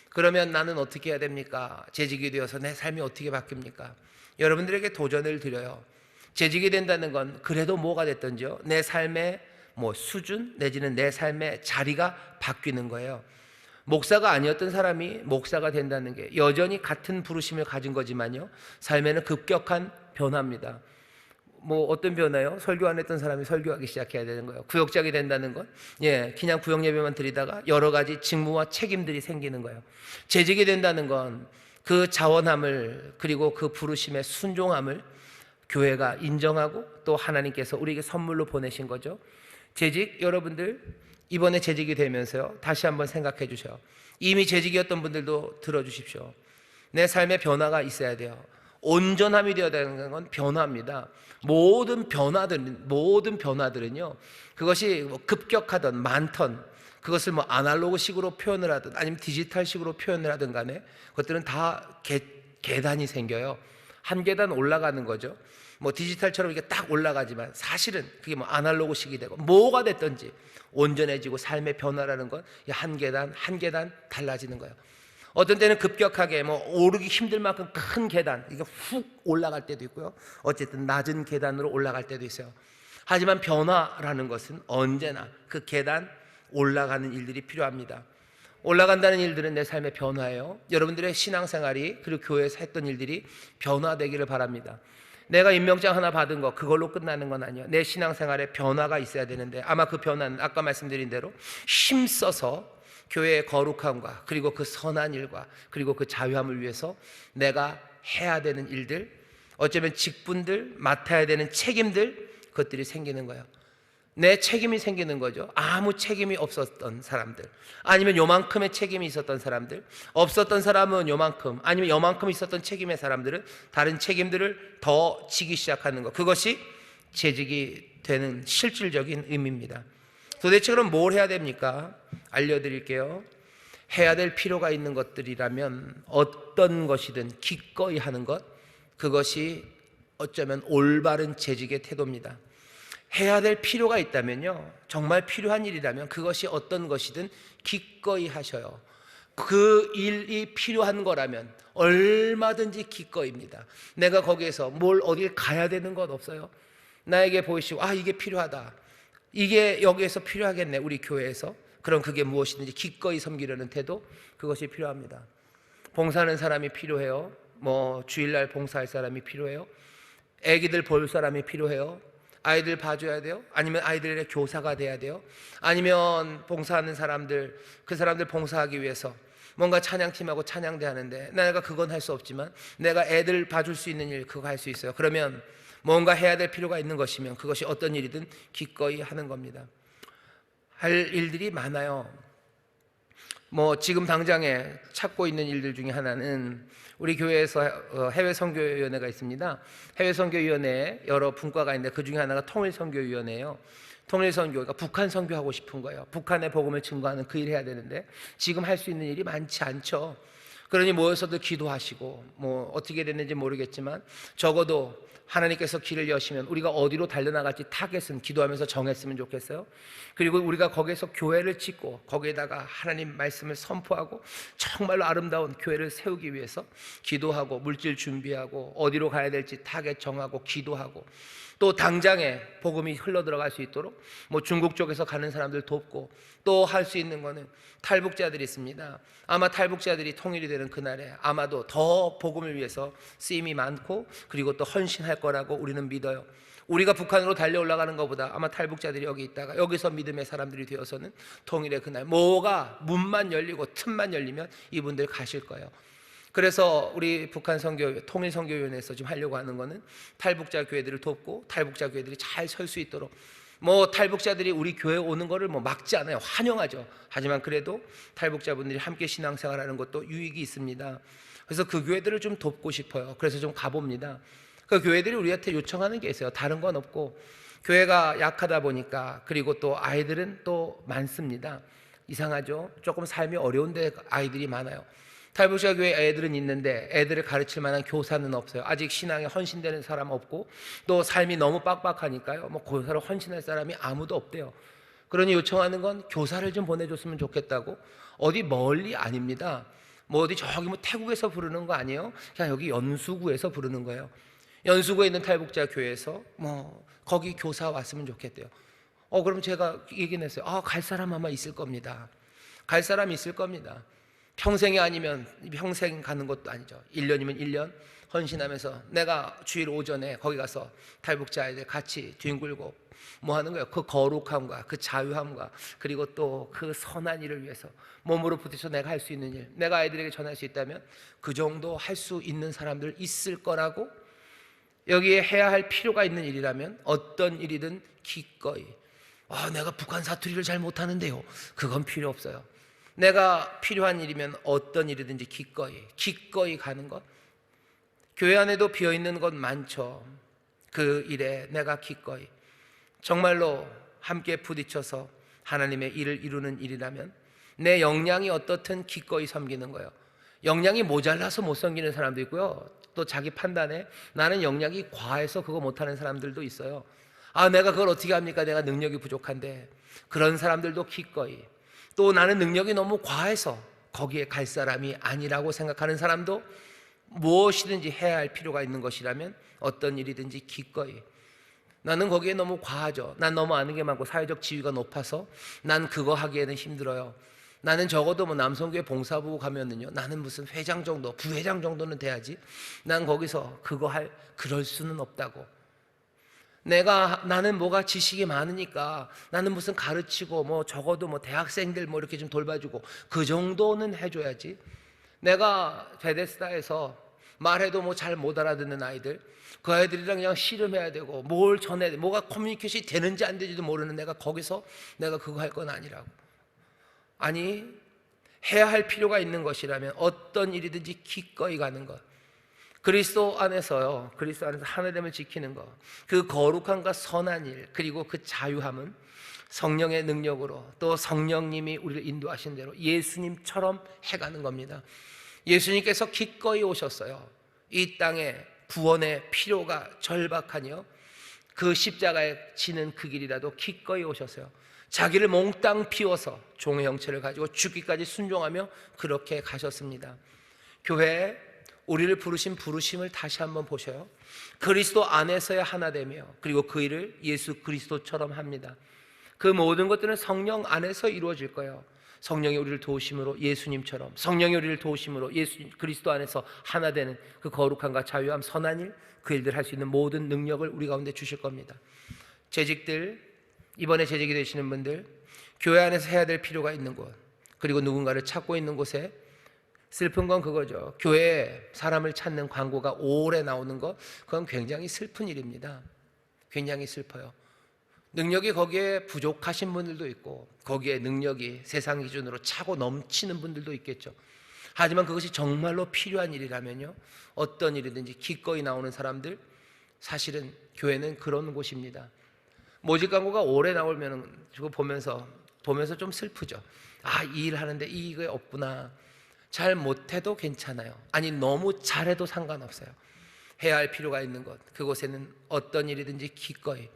그러면 나는 어떻게 해야 됩니까? 재직이 되어서 내 삶이 어떻게 바뀝니까? 여러분들에게 도전을 드려요. 재직이 된다는 건 그래도 뭐가 됐든지요, 내 삶의 수준 내지는 내 삶의 자리가 바뀌는 거예요. 목사가 아니었던 사람이 목사가 된다는 게 여전히 같은 부르심을 가진 거지만요, 삶에는 급격한 변화입니다. 어떤 변화요? 설교 안 했던 사람이 설교하기 시작해야 되는 거예요. 구역장이 된다는 건 그냥 구역 예배만 드리다가 여러 가지 직무와 책임들이 생기는 거예요. 재직이 된다는 건 그 자원함을 그리고 그 부르심의 순종함을 교회가 인정하고 또 하나님께서 우리에게 선물로 보내신 거죠. 재직, 여러분들 이번에 재직이 되면서요, 다시 한번 생각해 주셔요. 이미 재직이었던 분들도 들어주십시오. 내 삶의 변화가 있어야 돼요. 온전함이 되어야 되는 건 변화입니다. 모든 변화들은요, 그것이 급격하든 많든, 그것을 아날로그식으로 표현을 하든 아니면 디지털식으로 표현을 하든 간에 그것들은 다 계단이 생겨요. 한 계단 올라가는 거죠. 디지털처럼 이게 딱 올라가지만 사실은 그게 아날로그식이 되고 뭐가 됐든지 온전해지고 삶의 변화라는 건 한 계단 한 계단 달라지는 거예요. 어떤 때는 급격하게 오르기 힘들 만큼 큰 계단, 이게 훅 올라갈 때도 있고요, 어쨌든 낮은 계단으로 올라갈 때도 있어요. 하지만 변화라는 것은 언제나 그 계단 올라가는 일들이 필요합니다. 올라간다는 일들은 내 삶의 변화예요. 여러분들의 신앙생활이 그리고 교회에서 했던 일들이 변화되기를 바랍니다. 내가 임명장 하나 받은 거 그걸로 끝나는 건 아니에요. 내 신앙생활에 변화가 있어야 되는데, 아마 그 변화는 아까 말씀드린 대로 힘써서 교회의 거룩함과 그리고 그 선한 일과 그리고 그 자유함을 위해서 내가 해야 되는 일들, 어쩌면 직분들, 맡아야 되는 책임들, 그것들이 생기는 거예요. 내 책임이 생기는 거죠. 아무 책임이 없었던 사람들, 아니면 요만큼의 책임이 있었던 사람들, 없었던 사람은 요만큼, 아니면 요만큼 있었던 책임의 사람들은 다른 책임들을 더 지기 시작하는 것, 그것이 재직이 되는 실질적인 의미입니다. 도대체 그럼 뭘 해야 됩니까? 알려드릴게요. 해야 될 필요가 있는 것들이라면 어떤 것이든 기꺼이 하는 것, 그것이 어쩌면 올바른 재직의 태도입니다. 해야 될 필요가 있다면요, 정말 필요한 일이라면 그것이 어떤 것이든 기꺼이 하셔요. 그 일이 필요한 거라면 얼마든지 기꺼이입니다. 내가 거기에서 어딜 가야 되는 건 없어요. 나에게 보이시고 이게 필요하다, 이게 여기에서 필요하겠네, 우리 교회에서. 그럼 그게 무엇이든지 기꺼이 섬기려는 태도, 그것이 필요합니다. 봉사하는 사람이 필요해요. 주일날 봉사할 사람이 필요해요. 애기들 볼 사람이 필요해요. 아이들 봐줘야 돼요. 아니면 아이들의 교사가 돼야 돼요. 아니면 봉사하는 사람들, 그 사람들 봉사하기 위해서 뭔가 찬양팀하고 찬양대 하는데 내가 그건 할 수 없지만 내가 애들 봐줄 수 있는 일, 그거 할 수 있어요. 그러면 뭔가 해야 될 필요가 있는 것이면 그것이 어떤 일이든 기꺼이 하는 겁니다. 할 일들이 많아요. 지금 당장에 찾고 있는 일들 중에 하나는 우리 교회에서 해외 선교위원회가 있습니다. 해외 선교위원회에 여러 분과가 있는데 그 중에 하나가 통일선교위원회예요. 통일선교, 그러니까 북한 선교하고 싶은 거예요. 북한의 복음을 증거하는 그 일을 해야 되는데 지금 할 수 있는 일이 많지 않죠. 그러니 모여서도 기도하시고 어떻게 됐는지 모르겠지만 적어도 하나님께서 길을 여시면 우리가 어디로 달려나갈지 타겟은 기도하면서 정했으면 좋겠어요. 그리고 우리가 거기에서 교회를 짓고 거기에다가 하나님 말씀을 선포하고 정말로 아름다운 교회를 세우기 위해서 기도하고 물질 준비하고 어디로 가야 될지 타겟 정하고 기도하고 또 당장에 복음이 흘러 들어갈 수 있도록 뭐 중국 쪽에서 가는 사람들 돕고, 또 할 수 있는 거는 탈북자들이 있습니다. 아마 탈북자들이 통일이 되는 그날에 아마도 더 복음을 위해서 쓰임이 많고 그리고 또 헌신할 거라고 우리는 믿어요. 우리가 북한으로 달려 올라가는 것보다 아마 탈북자들이 여기 있다가 여기서 믿음의 사람들이 되어서는 통일의 그날, 뭐가 문만 열리고 틈만 열리면 이분들 가실 거예요. 그래서 우리 북한 선교 통일 선교위원회에서 지금 하려고 하는 거는 탈북자 교회들을 돕고 탈북자 교회들이 잘 설 수 있도록, 뭐 탈북자들이 우리 교회에 오는 거를 뭐 막지 않아요. 환영하죠. 하지만 그래도 탈북자분들이 함께 신앙생활하는 것도 유익이 있습니다. 그래서 그 교회들을 좀 돕고 싶어요. 그래서 좀 가봅니다. 그 교회들이 우리한테 요청하는 게 있어요. 다른 건 없고, 교회가 약하다 보니까, 그리고 또 아이들은 또 많습니다. 이상하죠? 조금 삶이 어려운데 아이들이 많아요. 탈북자 교회 애들은 있는데 애들을 가르칠 만한 교사는 없어요. 아직 신앙에 헌신되는 사람 없고, 또 삶이 너무 빡빡하니까요, 뭐 교사로 헌신할 사람이 아무도 없대요. 그러니 요청하는 건 교사를 좀 보내줬으면 좋겠다고. 어디 멀리 아닙니다. 뭐 어디 저기 뭐 태국에서 부르는 거 아니에요. 그냥 여기 연수구에서 부르는 거예요. 연수구에 있는 탈북자 교회에서 뭐 거기 교사 왔으면 좋겠대요. 그럼 제가 얘기는 했어요. 갈 사람 아마 있을 겁니다. 갈 사람 있을 겁니다. 평생이 아니면 평생 가는 것도 아니죠. 1년이면 1년 헌신하면서 내가 주일 오전에 거기 가서 탈북자 아이들 같이 뒹굴고 뭐 하는 거예요. 그 거룩함과 그 자유함과 그리고 또 그 선한 일을 위해서 몸으로 부딪혀 내가 할 수 있는 일, 내가 아이들에게 전할 수 있다면 그 정도 할 수 있는 사람들 있을 거라고. 여기에 해야 할 필요가 있는 일이라면 어떤 일이든 기꺼이, 내가 북한 사투리를 잘 못하는데요, 그건 필요 없어요. 내가 필요한 일이면 어떤 일이든지 기꺼이 가는 것. 교회 안에도 비어있는 것 많죠. 그 일에 내가 기꺼이 정말로 함께 부딪혀서 하나님의 일을 이루는 일이라면 내 역량이 어떻든 기꺼이 섬기는 거예요. 역량이 모자라서 못 섬기는 사람도 있고요, 또 자기 판단에 나는 역량이 과해서 그거 못하는 사람들도 있어요. 내가 그걸 어떻게 합니까? 내가 능력이 부족한데. 그런 사람들도 기꺼이, 또 나는 능력이 너무 과해서 거기에 갈 사람이 아니라고 생각하는 사람도 무엇이든지 해야 할 필요가 있는 것이라면 어떤 일이든지 기꺼이. 나는 거기에 너무 과하죠. 난 너무 아는 게 많고 사회적 지위가 높아서 난 그거 하기에는 힘들어요. 나는 적어도 뭐 남성교회 봉사부 가면은요, 나는 무슨 회장 정도, 부회장 정도는 돼야지. 난 거기서 그럴 수는 없다고. 나는 뭐가 지식이 많으니까 나는 무슨 가르치고 뭐 적어도 뭐 대학생들 뭐 이렇게 좀 돌봐주고 그 정도는 해줘야지. 내가 베데스다에서 말해도 뭐 잘 못 알아듣는 아이들, 그 아이들이랑 그냥 씨름해야 되고 뭘 전해, 뭐가 커뮤니케이션이 되는지 안 되지도 모르는 내가 거기서 내가 그거 할 건 아니라고. 아니, 해야 할 필요가 있는 것이라면 어떤 일이든지 기꺼이 가는 것. 그리스도 안에서 하나됨을 지키는 것, 그 거룩함과 선한 일, 그리고 그 자유함은 성령의 능력으로, 또 성령님이 우리를 인도하신 대로 예수님처럼 해가는 겁니다. 예수님께서 기꺼이 오셨어요. 이 땅에 구원의 필요가 절박하니요, 그 십자가에 지는 그 길이라도 기꺼이 오셨어요. 자기를 몽땅 비워서 종의 형체를 가지고 죽기까지 순종하며 그렇게 가셨습니다. 교회에 우리를 부르신 부르심을 다시 한번 보셔요. 그리스도 안에서야 하나 되며, 그리고 그 일을 예수 그리스도처럼 합니다. 그 모든 것들은 성령 안에서 이루어질 거예요. 성령이 우리를 도우심으로 예수님처럼, 성령이 우리를 도우심으로 예수 그리스도 안에서 하나 되는 그 거룩함과 자유함, 선한 일, 그 일들 할 수 있는 모든 능력을 우리 가운데 주실 겁니다. 재직들, 이번에 재직이 되시는 분들, 교회 안에서 해야 될 필요가 있는 곳, 그리고 누군가를 찾고 있는 곳에, 슬픈 건 그거죠. 교회에 사람을 찾는 광고가 오래 나오는 것, 그건 굉장히 슬픈 일입니다. 굉장히 슬퍼요. 능력이 거기에 부족하신 분들도 있고, 거기에 능력이 세상 기준으로 차고 넘치는 분들도 있겠죠. 하지만 그것이 정말로 필요한 일이라면요, 어떤 일이든지 기꺼이 나오는 사람들, 사실은 교회는 그런 곳입니다. 모집 광고가 오래 나오면 그거 보면서 좀 슬프죠. 이 일 하는데 이게 없구나. 잘 못해도 괜찮아요. 아니, 너무 잘해도 상관없어요. 해야 할 필요가 있는 것, 그곳에는 어떤 일이든지 기꺼이,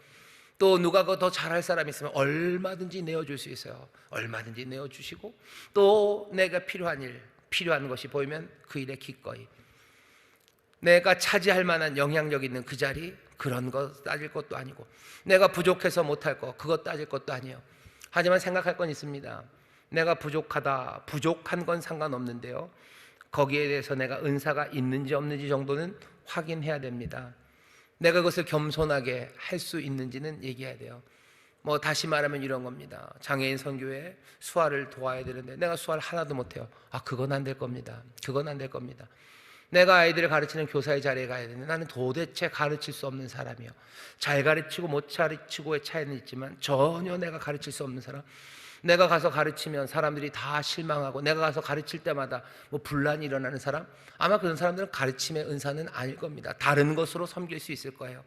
또 누가 더 잘할 사람이 있으면 얼마든지 내어줄 수 있어요. 얼마든지 내어주시고, 또 내가 필요한 것이 보이면 그 일에 기꺼이, 내가 차지할 만한 영향력 있는 그 자리, 그런 거 따질 것도 아니고, 내가 부족해서 못할 거 그것 따질 것도 아니에요. 하지만 생각할 건 있습니다. 내가 부족하다, 부족한 건 상관없는데요, 거기에 대해서 내가 은사가 있는지 없는지 정도는 확인해야 됩니다. 내가 그것을 겸손하게 할 수 있는지는 얘기해야 돼요. 뭐 다시 말하면 이런 겁니다. 장애인 선교회 수화를 도와야 되는데 내가 수화를 하나도 못해요. 그건 안 될 겁니다. 그건 안 될 겁니다. 내가 아이들을 가르치는 교사의 자리에 가야 되는데 나는 도대체 가르칠 수 없는 사람이요. 잘 가르치고 못 가르치고의 차이는 있지만 전혀 내가 가르칠 수 없는 사람. 내가 가서 가르치면 사람들이 다 실망하고, 내가 가서 가르칠 때마다 뭐 분란이 일어나는 사람, 아마 그런 사람들은 가르침의 은사는 아닐 겁니다. 다른 것으로 섬길 수 있을 거예요.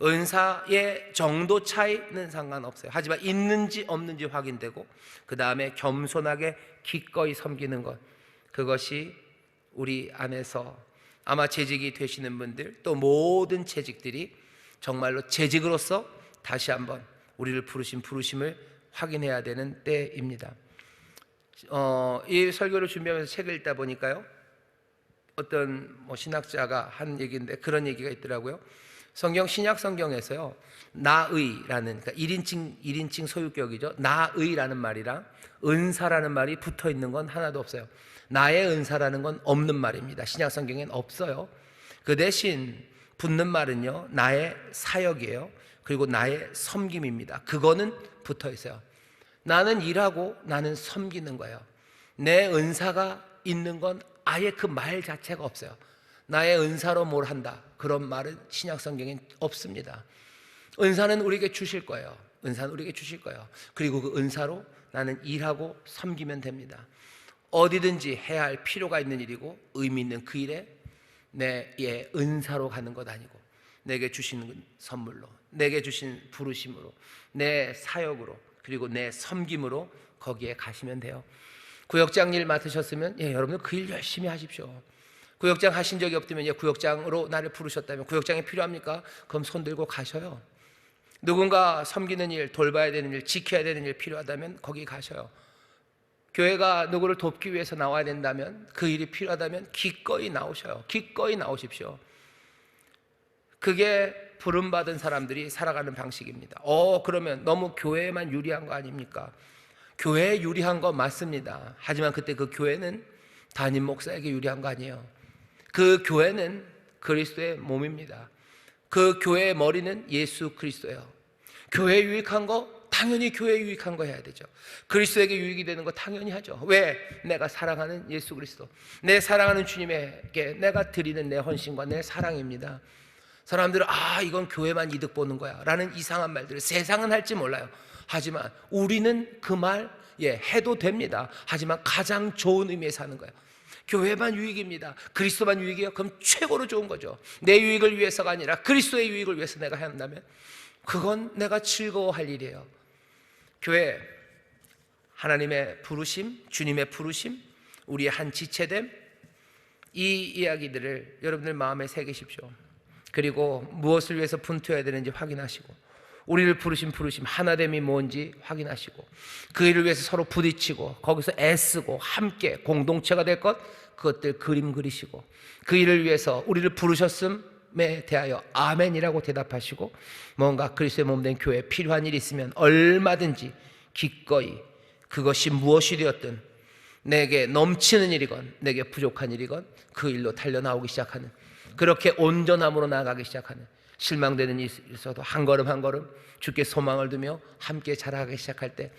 은사의 정도 차이는 상관없어요. 하지만 있는지 없는지 확인되고, 그 다음에 겸손하게 기꺼이 섬기는 것, 그것이 우리 안에서 아마 재직이 되시는 분들, 또 모든 재직들이 정말로 재직으로서 다시 한번 우리를 부르신 부르심을 확인해야 되는 때입니다. 이 설교를 준비하면서 책을 읽다 보니까요, 어떤 신학자가 한 얘기인데 그런 얘기가 있더라고요. 신약 성경에서요, 나의라는, 그러니까 1인칭 소유격이죠. 나의라는 말이랑 은사라는 말이 붙어 있는 건 하나도 없어요. 나의 은사라는 건 없는 말입니다. 신약 성경엔 없어요. 그 대신 붙는 말은요, 나의 사역이에요. 그리고 나의 섬김입니다. 그거는 붙어 있어요. 나는 일하고 나는 섬기는 거예요. 내 은사가 있는 건 아예 그 말 자체가 없어요. 나의 은사로 뭘 한다, 그런 말은 신약 성경엔 없습니다. 은사는 우리에게 주실 거예요. 은사는 우리에게 주실 거예요. 그리고 그 은사로 나는 일하고 섬기면 됩니다. 어디든지 해야 할 필요가 있는 일이고 의미 있는 그 일에 내 은사로 가는 것 아니고, 내게 주신 선물로, 내게 주신 부르심으로, 내 사역으로, 그리고 내 섬김으로 거기에 가시면 돼요. 구역장 일 맡으셨으면 여러분들 그 일 열심히 하십시오. 구역장 하신 적이 없다면, 구역장으로 나를 부르셨다면, 구역장이 필요합니까? 그럼 손 들고 가셔요. 누군가 섬기는 일, 돌봐야 되는 일, 지켜야 되는 일 필요하다면 거기 가셔요. 교회가 누구를 돕기 위해서 나와야 된다면, 그 일이 필요하다면 기꺼이 나오셔요. 기꺼이 나오십시오. 그게 부름받은 사람들이 살아가는 방식입니다. 그러면 너무 교회에만 유리한 거 아닙니까? 교회에 유리한 거 맞습니다. 하지만 그때 그 교회는 담임 목사에게 유리한 거 아니에요. 그 교회는 그리스도의 몸입니다. 그 교회의 머리는 예수 그리스도예요. 교회에 유익한 거 당연히 교회에 유익한 거 해야 되죠. 그리스도에게 유익이 되는 거 당연히 하죠. 왜? 내가 사랑하는 예수 그리스도, 내 사랑하는 주님에게 내가 드리는 내 헌신과 내 사랑입니다. 사람들은 이건 교회만 이득 보는 거야 라는 이상한 말들을 세상은 할지 몰라요. 하지만 우리는 그 말 해도 됩니다. 하지만 가장 좋은 의미에서 하는 거예요. 교회만 유익입니다. 그리스도만 유익이에요? 그럼 최고로 좋은 거죠. 내 유익을 위해서가 아니라 그리스도의 유익을 위해서 내가 한다면 그건 내가 즐거워할 일이에요. 교회, 하나님의 부르심, 주님의 부르심, 우리의 한 지체됨, 이 이야기들을 여러분들 마음에 새기십시오. 그리고 무엇을 위해서 분투해야 되는지 확인하시고, 우리를 부르신 부르심, 하나됨이 뭔지 확인하시고, 그 일을 위해서 서로 부딪히고 거기서 애쓰고 함께 공동체가 될 것, 그것들 그림 그리시고, 그 일을 위해서 우리를 부르셨음에 대하여 아멘이라고 대답하시고, 뭔가 그리스도의 몸된 교회에 필요한 일이 있으면 얼마든지 기꺼이, 그것이 무엇이 되었든 내게 넘치는 일이건 내게 부족한 일이건 그 일로 달려나오기 시작하는, 그렇게 온전함으로 나아가기 시작하는, 실망되는 일이 있어도 한 걸음 한 걸음 주께 소망을 두며 함께 자라가기 시작할 때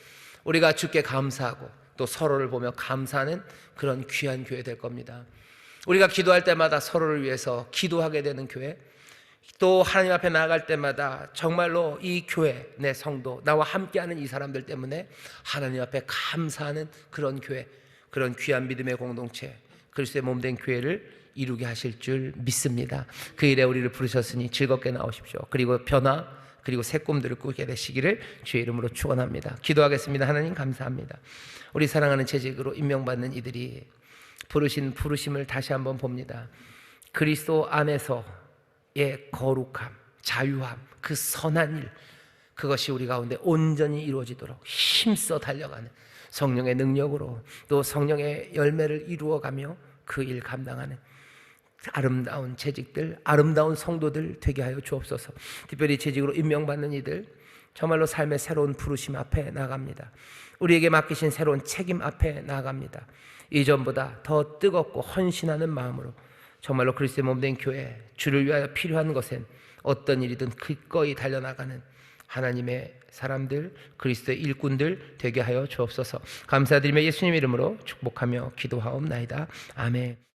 우리가 주께 감사하고 또 서로를 보며 감사하는 그런 귀한 교회 될 겁니다. 우리가 기도할 때마다 서로를 위해서 기도하게 되는 교회, 또 하나님 앞에 나아갈 때마다 정말로 이 교회, 내 성도, 나와 함께하는 이 사람들 때문에 하나님 앞에 감사하는 그런 교회, 그런 귀한 믿음의 공동체, 그리스도의 몸된 교회를 이루게 하실 줄 믿습니다. 그 일에 우리를 부르셨으니 즐겁게 나오십시오. 그리고 변화, 그리고 새 꿈들을 꾸게 되시기를 주의 이름으로 축원합니다. 기도하겠습니다. 하나님 감사합니다. 우리 사랑하는 재직으로 임명받는 이들이 부르신 부르심을 다시 한번 봅니다. 그리스도 안에서의 거룩함, 자유함, 그 선한 일, 그것이 우리 가운데 온전히 이루어지도록 힘써 달려가는 성령의 능력으로, 또 성령의 열매를 이루어가며 그 일 감당하는 아름다운 재직들, 아름다운 성도들 되게 하여 주옵소서. 특별히 재직으로 임명받는 이들 정말로 삶의 새로운 부르심 앞에 나갑니다. 우리에게 맡기신 새로운 책임 앞에 나갑니다. 이전보다 더 뜨겁고 헌신하는 마음으로 정말로 그리스도의 몸된 교회, 주를 위하여 필요한 것엔 어떤 일이든 기꺼이 달려나가는 하나님의 사람들, 그리스도의 일꾼들 되게 하여 주옵소서. 감사드리며 예수님 이름으로 축복하며 기도하옵나이다. 아멘.